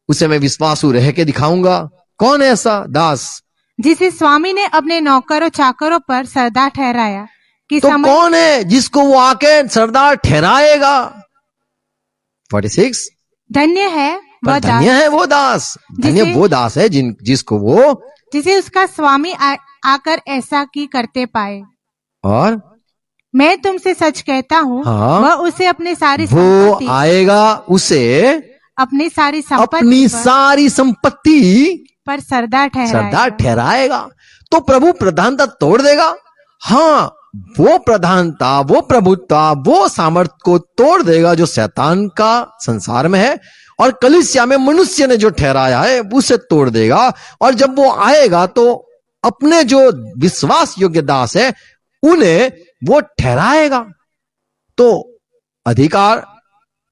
उसे मैं विश्वासु रह के दिखाऊंगा? कौन है ऐसा दास जिसे स्वामी ने अपने नौकरों चाकरों पर सरदार ठहराया कि तो कौन है जिसको वो आके सरदार ठहराएगा? 46, धन्य है वह दास, धन्य है वो दास, धन्य वो दास है जिसको वो, जिसे उसका स्वामी आकर ऐसा की करते पाए। और मैं तुमसे सच कहता हूँ, हाँ, वह उसे अपने सारी वो संपत्ति, आएगा, उसे अपनी सारी संपत्ति पर सरदार ठहराएगा। ठहराएगा। तो प्रभु प्रधानता तोड़ देगा, हाँ, वो प्रधानता, वो प्रभुत्व, वो सामर्थ्य को तोड़ देगा जो शैतान का संसार में है, और कलीसिया में मनुष्य ने जो ठहराया है उसे तोड़ देगा। और जब वो आएगा तो अपने जो विश्वास योग्य दास है उन्हें वो ठहराएगा। तो अधिकार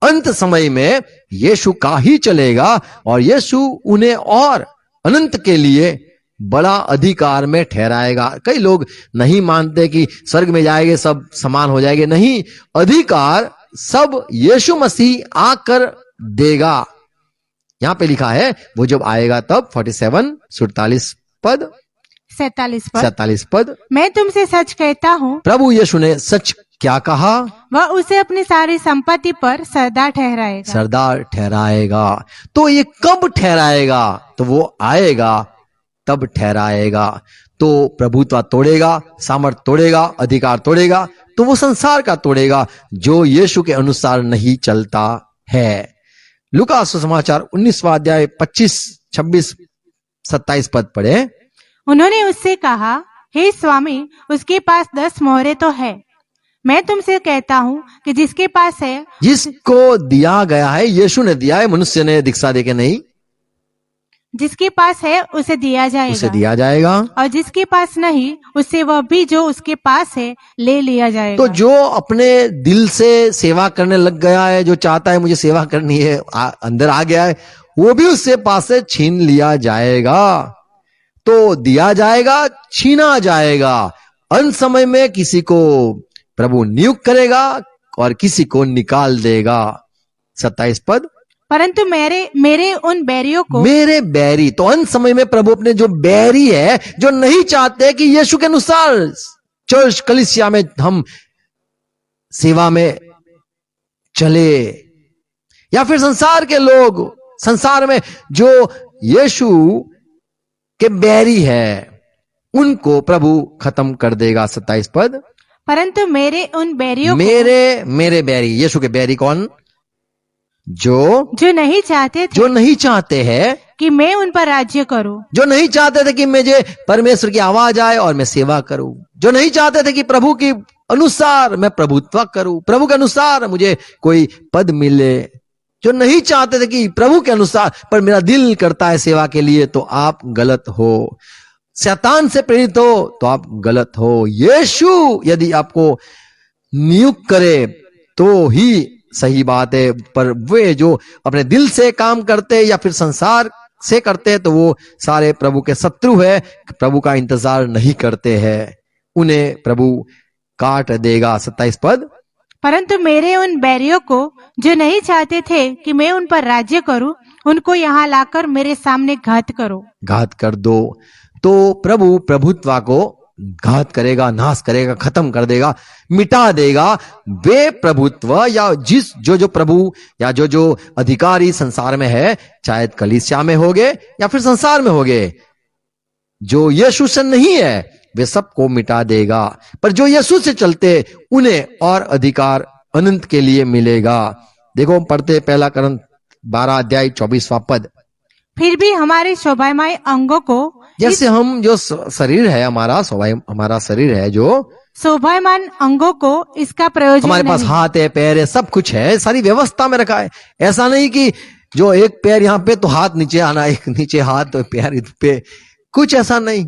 अंत समय में यीशु का ही चलेगा, और यीशु उन्हें और अनंत के लिए बड़ा अधिकार में ठहराएगा। कई लोग नहीं मानते कि स्वर्ग में जाएंगे सब समान हो जाएंगे। नहीं, अधिकार सब यीशु मसीह आकर देगा। यहां पे लिखा है वो जब आएगा तब 47 पद 47 पद, मैं तुमसे सच कहता हूँ, प्रभु यीशु ने सच क्या कहा? वह उसे अपनी सारी संपत्ति पर सरदार ठहराएगा। सरदार ठहराएगा। तो ये कब ठहराएगा? तो वो आएगा तब ठहराएगा। तो प्रभुत्व तोड़ेगा, सामर्थ तोड़ेगा, अधिकार तोड़ेगा, तो वो संसार का तोड़ेगा जो यीशु के अनुसार नहीं चलता है। लूका सुसमाचार 19वां अध्याय 25, 26, 27 पद पढ़े। उन्होंने उससे कहा, हे स्वामी, उसके पास 10 मोहरे तो है। मैं तुमसे कहता हूँ कि जिसके पास है, जिसको दिया गया है, यीशु ने दिया है, मनुष्य ने दीक्षा देके नहीं, जिसके पास है उसे दिया जाएगा, उसे दिया जाएगा। और जिसके पास नहीं, उससे वह भी जो उसके पास है ले लिया जाएगा। तो जो अपने दिल से सेवा करने लग गया है, जो चाहता है मुझे सेवा करनी है, अंदर आ गया है, वो भी उससे पास से छीन लिया जाएगा। तो दिया जाएगा, छीना जाएगा। अंत समय में किसी को प्रभु नियुक्त करेगा और किसी को निकाल देगा। 27 पद, परंतु मेरे उन बैरियों को, मेरे बैरी, तो अंत समय में प्रभु अपने जो बैरी है, जो नहीं चाहते कि यीशु के अनुसार चर्च कलीसिया में हम सेवा में चले, या फिर संसार के लोग, संसार में जो यीशु के बैरी है, उनको प्रभु खत्म कर देगा। 27 पद, परंतु मेरे उन बैरियों मेरे बैरी, यीशु के बैरी कौन? जो नहीं चाहते थे, जो नहीं चाहते हैं कि मैं उन पर राज्य करूं, जो नहीं चाहते थे कि मुझे परमेश्वर की आवाज आए और मैं सेवा करूं, जो नहीं चाहते थे कि प्रभु के अनुसार मैं प्रभुत्व करूं, प्रभु के अनुसार मुझे कोई पद मिले, जो नहीं चाहते थे कि प्रभु के अनुसार, पर मेरा दिल करता है सेवा के लिए, तो आप गलत हो। शैतान से प्रेरित हो तो आप गलत हो। यीशु यदि आपको नियुक्त करे तो ही सही बात है, पर वे जो अपने दिल से काम करते या फिर संसार से करते तो वो सारे प्रभु के शत्रु है, प्रभु का इंतजार नहीं करते हैं, उन्हें प्रभु काट देगा। 27 पद, परंतु मेरे उन बैरियों को जो नहीं चाहते थे कि मैं उन पर राज्य करूं, उनको यहाँ लाकर मेरे सामने घात करो। घात कर दो। तो प्रभु प्रभुत्व को घात करेगा, नाश करेगा, खत्म कर देगा, मिटा देगा। वे प्रभुत्व या जो प्रभु या जो अधिकारी संसार में है, चाहे कलीसिया में होगे या फिर संसार में होगे, जो यीशु से नहीं है वे सबको मिटा देगा, पर जो यीशु से चलते उन्हें और अधिकार अनंत के लिए मिलेगा। देखो पढ़ते 1 कोरिन्थ 12 अध्याय 24वां पद, फिर भी हमारे शोभामय अंगों को, जैसे हम जो शरीर है हमारा शरीर है, जो शोभायमान अंगों को इसका प्रयोजन हमारे पास नहीं। हाथ है, पैर है, सब कुछ है, सारी व्यवस्था में रखा है। ऐसा नहीं कि जो एक पैर यहाँ पे तो हाथ नीचे आना, एक नीचे हाथ तो पैर इस पे, कुछ ऐसा नहीं,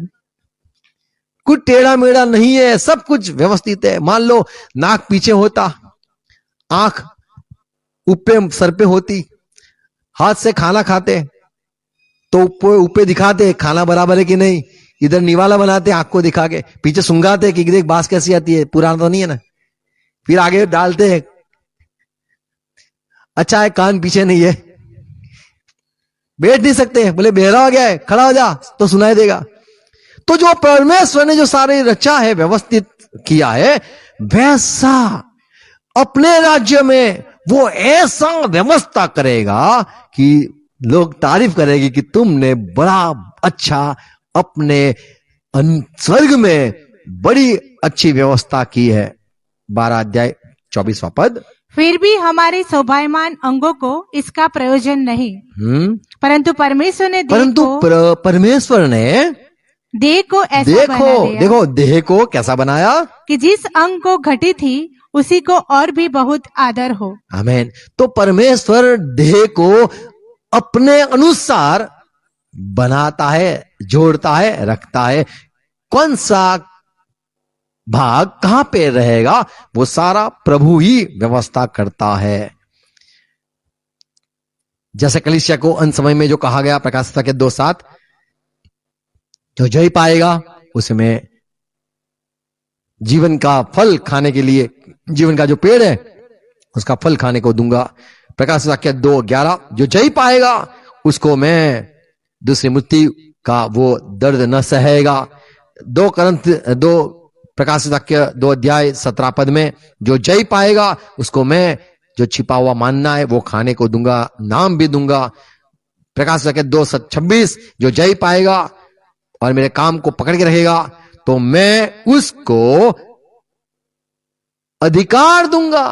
कुछ टेढ़ा मेढ़ा नहीं है, सब कुछ व्यवस्थित है। मान लो नाक पीछे होता, आंख ऊपर सर पे होती, हाथ से खाना खाते तो ऊपर दिखाते खाना बराबर है कि नहीं, इधर निवाला बनाते आंख को दिखा के, पीछे सुंगाते कि देख बांस कैसी आती है, पुराना तो नहीं है ना, फिर आगे डालते हैं, अच्छा है कान पीछे नहीं है, बैठ नहीं सकते, बोले बहरा हो गया है, खड़ा हो जा तो सुनाई देगा। तो जो परमेश्वर ने जो सारे रचा है, व्यवस्थित किया है, वैसा अपने राज्य में वो ऐसा व्यवस्था करेगा कि लोग तारीफ करेंगे कि तुमने बड़ा अच्छा अपने स्वर्ग में बड़ी अच्छी व्यवस्था की है। 12 अध्याय 24वां पद, फिर भी हमारे शोभायमान अंगों को इसका प्रयोजन नहीं, परंतु परमेश्वर ने देह को ऐसा बना देखो दिया देखो, देह को कैसा बनाया। कि जिस अंग को घटी थी उसी को और भी बहुत आदर हो। आमीन। तो परमेश्वर देह को अपने अनुसार बनाता है, जोड़ता है, रखता है। कौन सा भाग कहां पे रहेगा, वो सारा प्रभु ही व्यवस्था करता है। जैसे कलीसिया को अंत समय में जो कहा गया प्रकाशित वाक्य 2:7, जो जय पाएगा उसमें जीवन का फल खाने के लिए, जीवन का जो पेड़ है उसका फल खाने को दूंगा। प्रकाशित वाक्य 2:11, जो जय पाएगा उसको मैं दूसरी मृत्यु का वो दर्द न सहेगा। 2 प्रकाशित वाक्य 2:17 में, जो जय पाएगा उसको मैं जो छिपा हुआ मानना है वो खाने को दूंगा, नाम भी दूंगा। प्रकाशित वाक्य 2:26, जो जय पाएगा और मेरे काम को पकड़ के रहेगा तो मैं उसको अधिकार दूंगा,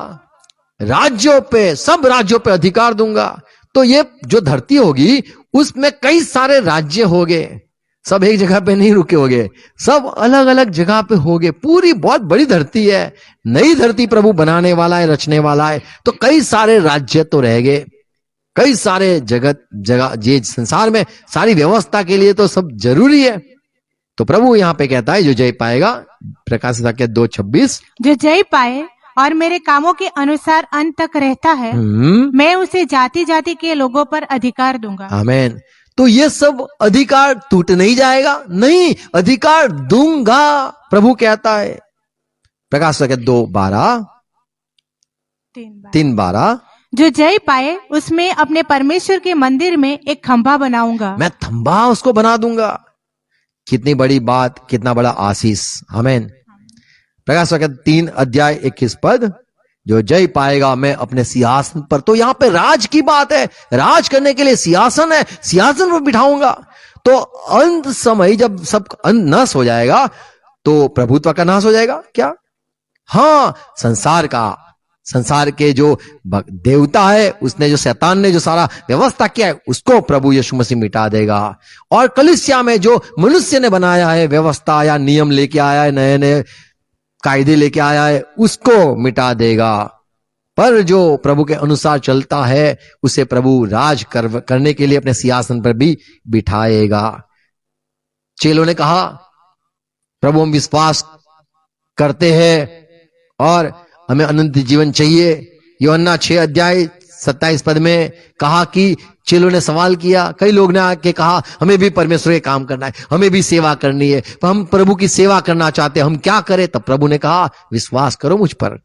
राज्यों पे, सब राज्यों पे अधिकार दूंगा। तो ये जो धरती होगी उसमें कई सारे राज्य होंगे, सब एक जगह पे नहीं रुके होंगे, सब अलग अलग जगह पे होंगे। पूरी बहुत बड़ी धरती है, नई धरती प्रभु बनाने वाला है, रचने वाला है। तो कई सारे राज्य तो रहेंगे, कई सारे जगह ये संसार में सारी व्यवस्था के लिए तो सब जरूरी है। तो प्रभु यहां पे कहता है जो जय पाएगा, प्रकाशित वाक्य 2:26, जो जय पाए और मेरे कामों के अनुसार अंत तक रहता है मैं उसे जाति जाति के लोगों पर अधिकार दूंगा। आमीन। तो ये सब अधिकार टूट नहीं जाएगा, नहीं, अधिकार दूंगा, प्रभु कहता है। प्रकाशित वाक्य 2:12, 3:12, जो जय पाए उसमें अपने परमेश्वर के मंदिर में एक खंभा बनाऊंगा, मैं थंबा उसको बना दूंगा। कितनी बड़ी बात, कितना बड़ा आशीष। आमीन। प्रकाशित वाक्य 3:21, जो जय पाएगा मैं अपने सिंहासन पर, तो यहां पे राज की बात है, राज करने के लिए सिंहासन है, सिंहासन पर बिठाऊंगा। तो अंत समय जब सब नाश हो जाएगा तो प्रभुत्व का नाश हो जाएगा क्या? हाँ, संसार के जो देवता है, उसने जो शैतान ने जो सारा व्यवस्था किया है उसको प्रभु यीशु मसीह मिटा देगा। और कलीसिया में जो मनुष्य ने बनाया है व्यवस्था या नियम लेके आया है, नए नए कायदे लेके आया है, उसको मिटा देगा। पर जो प्रभु के अनुसार चलता है उसे प्रभु राज करने के लिए अपने सिंहासन पर भी बिठाएगा। चेलों ने कहा प्रभु हम विश्वास करते हैं और हमें अनंत जीवन चाहिए। यूहन्ना 6:27 में कहा कि चेलों ने सवाल किया, कई लोग ने आके कहा हमें भी परमेश्वर के काम करना है, हमें भी सेवा करनी है, तो हम प्रभु की सेवा करना चाहते हैं, हम क्या करें? तब प्रभु ने कहा विश्वास करो मुझ पर।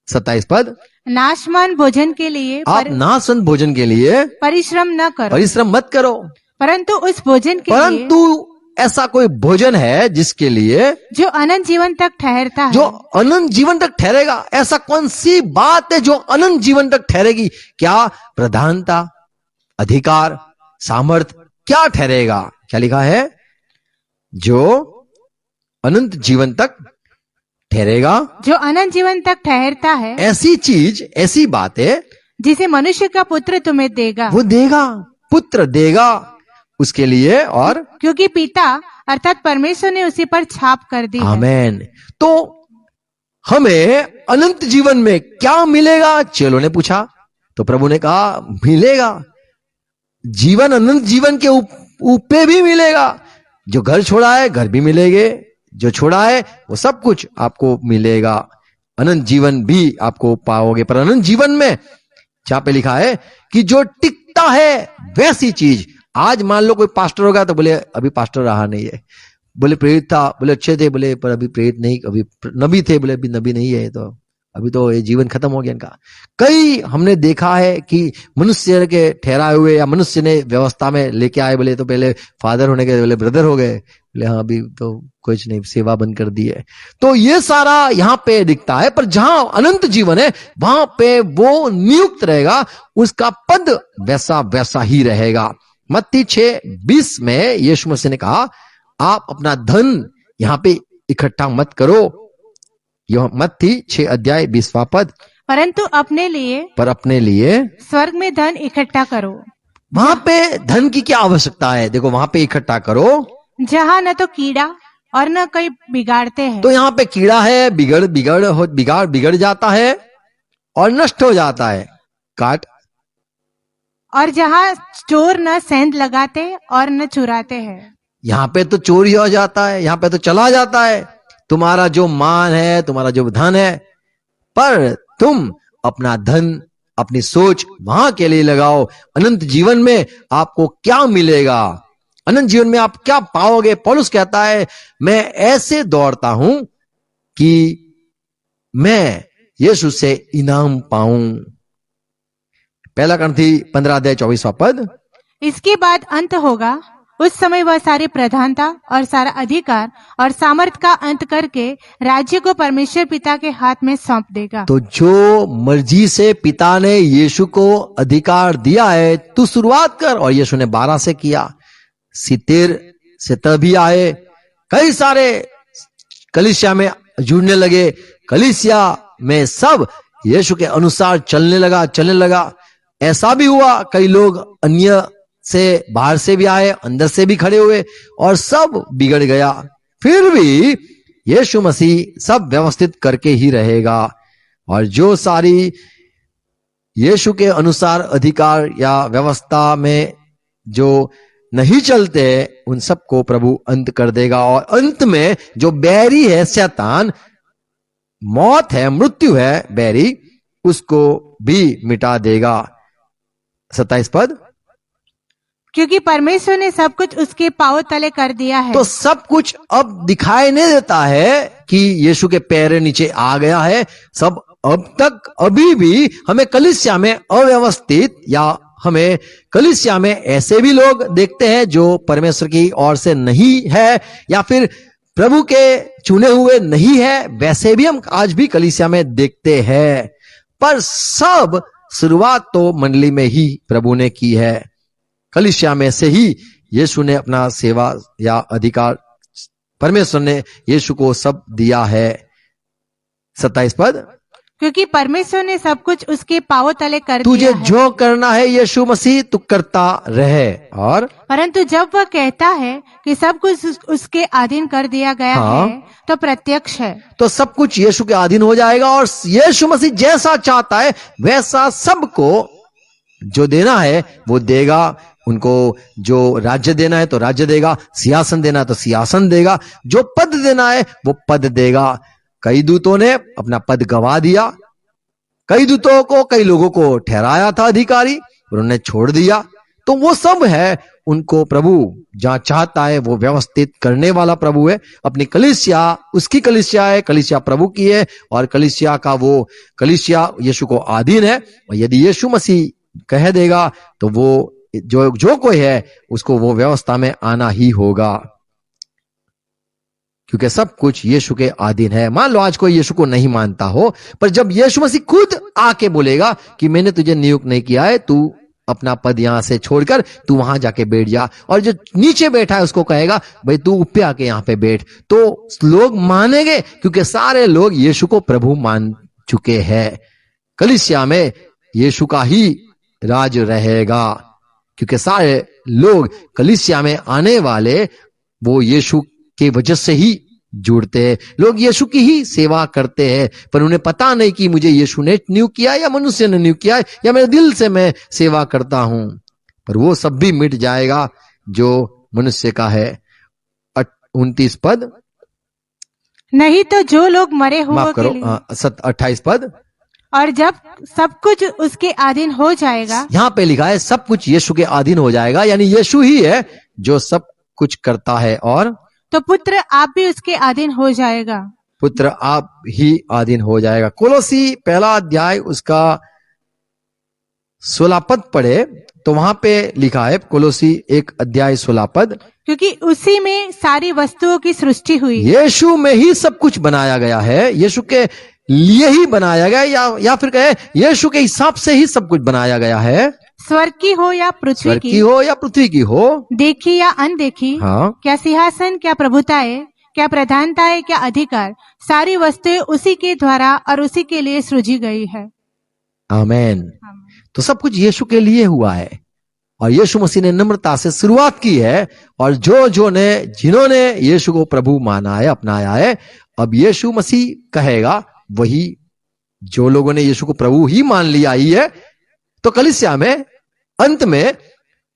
27, नाशमान भोजन के लिए आप नाशमान भोजन के लिए परिश्रम न करो, परिश्रम मत करो, परंतु उस भोजन के लिए परंतु ऐसा कोई भोजन है जिसके लिए जो अनंत जीवन तक ठहरता है, जो अनंत जीवन तक ठहरेगा। ऐसा कौन सी बात है जो अनंत जीवन तक ठहरेगी? क्या प्रधानता, अधिकार, सामर्थ, क्या ठहरेगा? क्या लिखा है? जो अनंत जीवन तक ठहरेगा, जो अनंत जीवन तक ठहरता है, ऐसी चीज, ऐसी बात है जिसे मनुष्य का पुत्र तुम्हें देगा, वो देगा, पुत्र देगा उसके लिए। और क्योंकि पिता अर्थात परमेश्वर ने उसी पर छाप कर दी है। आमेन। तो हमें अनंत जीवन में क्या मिलेगा? चेलों ने पूछा तो प्रभु ने कहा मिलेगा जीवन, अनंत जीवन के ऊपर भी मिलेगा। जो घर छोड़ा है घर भी मिलेंगे, जो छोड़ा है वो सब कुछ आपको मिलेगा, अनंत जीवन भी आपको पाओगे। पर अनंत जीवन में जहां पे लिखा है कि जो टिकता है वैसी चीज। आज मान लो कोई पास्टर होगा तो बोले अभी पास्टर रहा नहीं है, बोले प्रेरित था, बोले अच्छे थे, बोले पर अभी प्रेरित नहीं, अभी नबी थे, बोले अभी नबी नहीं है, तो अभी तो ये जीवन खत्म हो गया इनका। कई हमने देखा है कि मनुष्य के ठहराए हुए या मनुष्य ने व्यवस्था में लेके आए, बोले तो पहले फादर होने के बोले ब्रदर हो गए, बोले हाँ अभी तो कुछ नहीं, सेवा बंद कर दी है। तो ये सारा यहाँ पे दिखता है, पर जहां अनंत जीवन है वहां पे वो नियुक्त रहेगा, उसका पद वैसा वैसा ही रहेगा। मत्ती 6:20 में यीशु मसीह ने कहा आप अपना धन यहां पे इकट्ठा मत करो। यह मत्ती 6:20, परंतु अपने लिए, पर अपने लिए स्वर्ग में धन इकट्ठा करो। वहां पे धन की क्या आवश्यकता है? देखो वहां पे इकट्ठा करो जहाँ न तो कीड़ा और न कोई बिगाड़ते हैं, तो यहाँ पे कीड़ा है, बिगड़ जाता है और नष्ट हो जाता है। काट। और जहाँ चोर न सेंध लगाते और न चुराते हैं। यहाँ पे तो चोरी हो जाता है, यहाँ पे तो चला जाता है तुम्हारा जो मान है, तुम्हारा जो धन है, पर तुम अपना धन, अपनी सोच वहां के लिए लगाओ। अनंत जीवन में आपको क्या मिलेगा, अनंत जीवन में आप क्या पाओगे। पौलुस कहता है, मैं ऐसे दौड़ता हूं कि मैं यीशु से इनाम पाऊं। पहला कुरिन्थी 15:24 पद। इसके बाद अंत होगा, उस समय वह सारी प्रधानता और सारा अधिकार और सामर्थ का अंत करके राज्य को परमेश्वर पिता के हाथ में सौंप देगा। तो जो मर्जी से पिता ने यीशु को अधिकार दिया है, तू शुरुआत कर। और यीशु ने 12 से किया, 70 से तभी आए, कई सारे कलीसिया में जुड़ने लगे, कलीसिया में सब यीशु के अनुसार चलने लगा। ऐसा भी हुआ, कई लोग अन्य से, बाहर से भी आए, अंदर से भी खड़े हुए और सब बिगड़ गया। फिर भी यीशु मसीह सब व्यवस्थित करके ही रहेगा। और जो सारी यीशु के अनुसार अधिकार या व्यवस्था में जो नहीं चलते, उन सबको प्रभु अंत कर देगा। और अंत में जो बैरी है, शैतान, मौत है, मृत्यु है, बैरी, उसको भी मिटा देगा। 27 पद। क्योंकि परमेश्वर ने सब कुछ उसके पांव तले कर दिया है। तो सब कुछ अब दिखाई नहीं देता है कि यीशु के पैर नीचे आ गया है। सब अब तक अभी भी हमें कलीसिया में अव्यवस्थित, या हमें कलीसिया में ऐसे भी लोग देखते हैं जो परमेश्वर की ओर से नहीं है, या फिर प्रभु के चुने हुए नहीं है। वैसे भी हम आज भी कलीसिया में देखते हैं, पर सब शुरुआत तो मंडली में ही प्रभु ने की है। कलीसिया में से ही यीशु ने अपना सेवा या अधिकार, परमेश्वर ने यीशु को सब दिया है। 27 पद। क्योंकि परमेश्वर ने सब कुछ उसके पांव तले कर दिया तुझे है। जो करना है यीशु मसीह, तू करता रहे। और परंतु जब वह कहता है कि सब कुछ उसके अधीन कर दिया गया हाँ। है, तो प्रत्यक्ष है। तो सब कुछ यीशु के अधीन हो जाएगा, और यीशु मसीह जैसा चाहता है वैसा सबको जो देना है वो देगा। उनको जो राज्य देना है तो राज्य देगा, सिंहासन देना है तो सिंहासन देगा, जो पद देना है वो पद देगा। कई दूतों ने अपना पद गवा दिया, कई दूतों को, कई लोगों को ठहराया था अधिकारी, उन्होंने छोड़ दिया। तो वो सब है, उनको प्रभु जहां चाहता है वो व्यवस्थित करने वाला प्रभु है। अपनी कलीसिया उसकी कलीसिया है, कलीसिया प्रभु की है, और कलीसिया का वो कलीसिया यीशु को अधीन है। और यदि यीशु मसीह कह देगा तो वो जो कोई है उसको वो व्यवस्था में आना ही होगा, क्योंकि सब कुछ यीशु के अधीन है। मान लो आज कोई यीशु को नहीं मानता हो, पर जब यीशु मसीह खुद आके बोलेगा कि मैंने तुझे नियुक्त नहीं किया है, तू अपना पद यहां से छोड़कर तू वहां जाके बैठ जा, और जो नीचे बैठा है उसको कहेगा भाई तू ऊपर आके यहां पे बैठ, तो लोग मानेंगे, क्योंकि सारे लोग यीशु को प्रभु मान चुके हैं। कलीसिया में यीशु का ही राज रहेगा, क्योंकि सारे लोग कलीसिया में आने वाले वो यीशु के वजह से ही जुड़ते हैं। लोग यीशु की ही सेवा करते हैं, पर उन्हें पता नहीं कि मुझे यीशु ने नियुक्त किया या मनुष्य ने नियुक्त किया है, या मेरे दिल से मैं सेवा करता हूं। पर वो सब भी मिट जाएगा जो मनुष्य का है। 29 पद। नहीं तो जो लोग मरे हुए माफ करो, के लिए, 28 पद। और जब सब कुछ उसके अधीन हो जाएगा। यहां पे लिखा है सब कुछ यीशु के अधीन हो जाएगा, यानी यीशु ही है जो सब कुछ करता है। और तो पुत्र आप भी उसके अधीन हो जाएगा। पुत्र आप ही अधीन हो जाएगा। कोलोसी पहला अध्याय उसका 16 पद पढ़े तो वहां पे लिखा है, कोलोसी 1 अध्याय 16 पद, क्योंकि उसी में सारी वस्तुओं की सृष्टि हुई। यीशु में ही सब कुछ बनाया गया है, यीशु के लिए ही बनाया गया, या फिर कहे यीशु के हिसाब से ही सब कुछ बनाया गया है। स्वर्ग की हो या पृथ्वी स्वर्ग की की हो या पृथ्वी की हो, देखी या अनदेखी, हाँ, क्या सिंहासन, क्या प्रभुताएं, क्या प्रधानताएं, क्या अधिकार, सारी वस्तुएं उसी के द्वारा और उसी के लिए सृजी गई है। आमेन। तो सब कुछ यीशु के लिए हुआ है, और यीशु मसीह ने नम्रता से शुरुआत की है, और जिन्होंने यीशु को प्रभु माना है, अपनाया है, अब यीशु मसीह कहेगा वही जो लोगों ने यीशु को प्रभु ही मान लिया ही है। तो कलीसिया में अंत में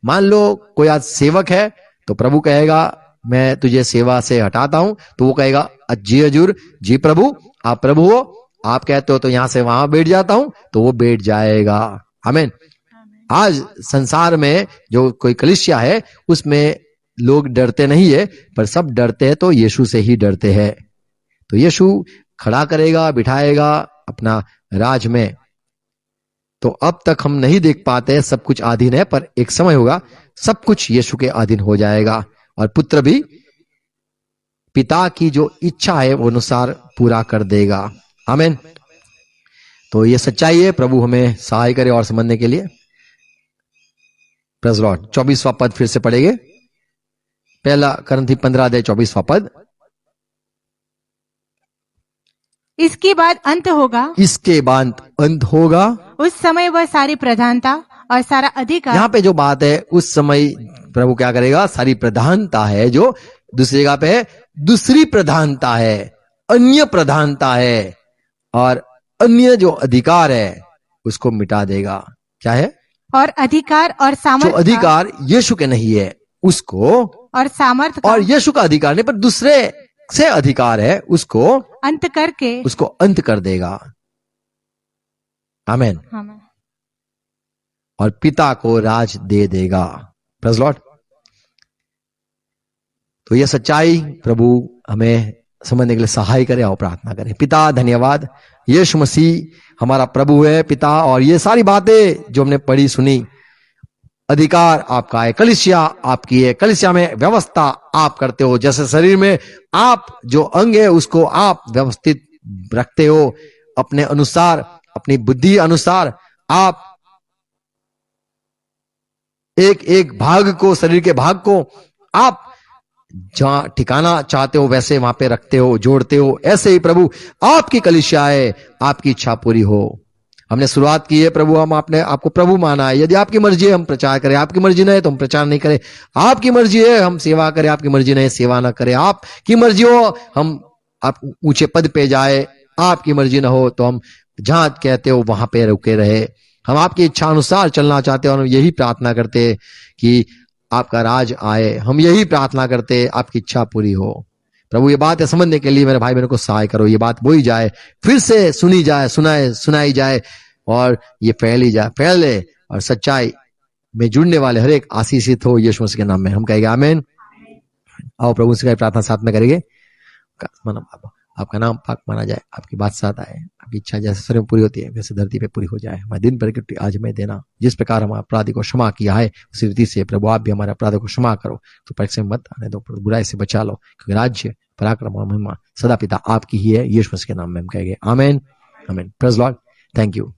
मान लो कोई आज सेवक है तो प्रभु कहेगा मैं तुझे सेवा से हटाता हूं, तो वो कहेगा जी हजूर, जी प्रभु, आप प्रभु हो, आप कहते हो तो यहां से वहां बैठ जाता हूं, तो वो बैठ जाएगा। आमीन। आज संसार में जो कोई कलीसिया है उसमें लोग डरते नहीं है, पर सब डरते हैं तो यीशु से ही डरते हैं। तो यीशु खड़ा करेगा, बिठाएगा अपना राज में। तो अब तक हम नहीं देख पाते, सब कुछ अधीन है, पर एक समय होगा सब कुछ यीशु के अधीन हो जाएगा, और पुत्र भी पिता की जो इच्छा है वो अनुसार पूरा कर देगा। आमीन। तो ये सच्चाई है। प्रभु हमें सहाय करे और समझने के लिए। Praise Lord. 24वां पद फिर से पढ़ेंगे। पहला करंथी 15 अध्याय 24वां पद। इसके बाद अंत होगा, इसके बाद अंत होगा, उस समय वह सारी प्रधानता और सारा अधिकार। यहां पे जो बात है, उस समय प्रभु क्या करेगा? सारी प्रधानता है जो दूसरी जगह पे है, दूसरी प्रधानता है, अन्य प्रधानता है, और अन्य जो अधिकार है उसको मिटा देगा। क्या है? और अधिकार और जो सामर्थ अधिकार यीशु के नहीं है उसको, और सामर्थ और यीशु का अधिकार नहीं पर दूसरे से अधिकार है उसको अंत करके उसको अंत कर देगा। आमीन। और पिता को राज दे देगा। Praise Lord. तो यह सच्चाई प्रभु हमें समझने के लिए सहाय करे और प्रार्थना करें। पिता धन्यवाद, यीशु मसीह हमारा प्रभु है पिता, और ये सारी बातें जो हमने पढ़ी सुनी, अधिकार आपका है, कलीसिया आपकी है, कलीसिया में व्यवस्था आप करते हो, जैसे शरीर में आप जो अंग है उसको आप व्यवस्थित रखते हो अपने अनुसार, अपनी बुद्धि अनुसार। आप एक एक भाग को, शरीर के भाग को आप जहां ठिकाना चाहते हो वैसे वहां पे रखते हो, जोड़ते हो। ऐसे ही प्रभु आपकी कलीसिया है, आपकी इच्छा पूरी हो। हमने शुरुआत की है प्रभु, हम आपने आपको प्रभु माना है। यदि आपकी मर्जी है हम प्रचार करें, आपकी मर्जी नहीं है तो हम प्रचार नहीं करें। आपकी मर्जी है हम सेवा करें, आपकी मर्जी नहीं है सेवा ना करें। आपकी मर्जी हो हम आप ऊंचे पद पे जाए, आपकी मर्जी ना हो तो हम जहां कहते हो वहां पे रुके रहे। हम आपकी इच्छा अनुसार चलना चाहते हैं और यही प्रार्थना करते कि आपका राज आए। हम यही प्रार्थना करते आपकी इच्छा पूरी हो। प्रभु ये बात है समझने के लिए मेरे भाई बहनों को सहाय करो, ये बात बोई जाए, फिर से सुनी जाए, सुनाई जाए, और ये फैले और सच्चाई में जुड़ने वाले हर एक आशीषित हो। यीशु मसीह के नाम में हम कहेंगे आमीन। आओ प्रभु से प्रार्थना साथ में करेंगे। आपका नाम पाक माना जाए, आपकी बात साथ आए, आपकी इच्छा जैसे स्वर्ग में पूरी होती है वैसे धरती पे पूरी हो जाए। हमारे दिन भर की आज में देना, जिस प्रकार हमारे अपराधी को क्षमा किया है उसी रीति से प्रभु आप भी हमारे अपराधों को क्षमा करो। तो परीक्षा में मत आने दो, बुराई से बचा लो, क्योंकि राज्य पराक्रम और महिमा सदा पिता आपकी ही है। यीशु मसीह के नाम में हम कहेंगे आमीन आमीन। Praise Lord. Thank you.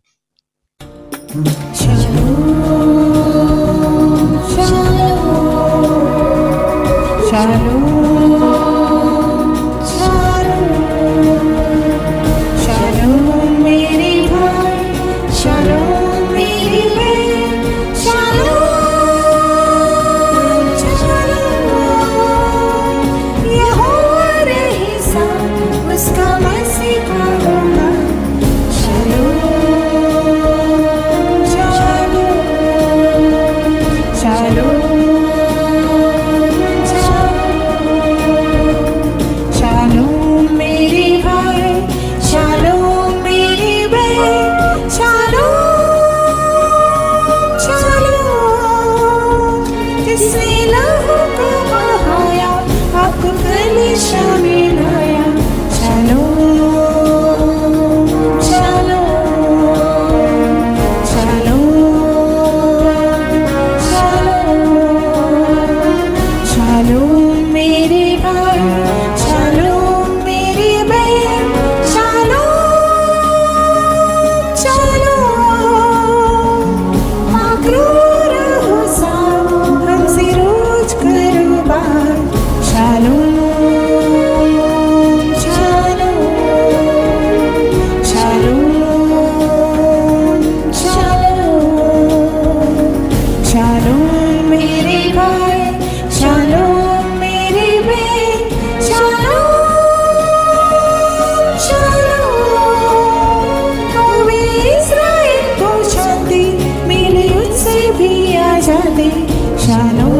Shalom.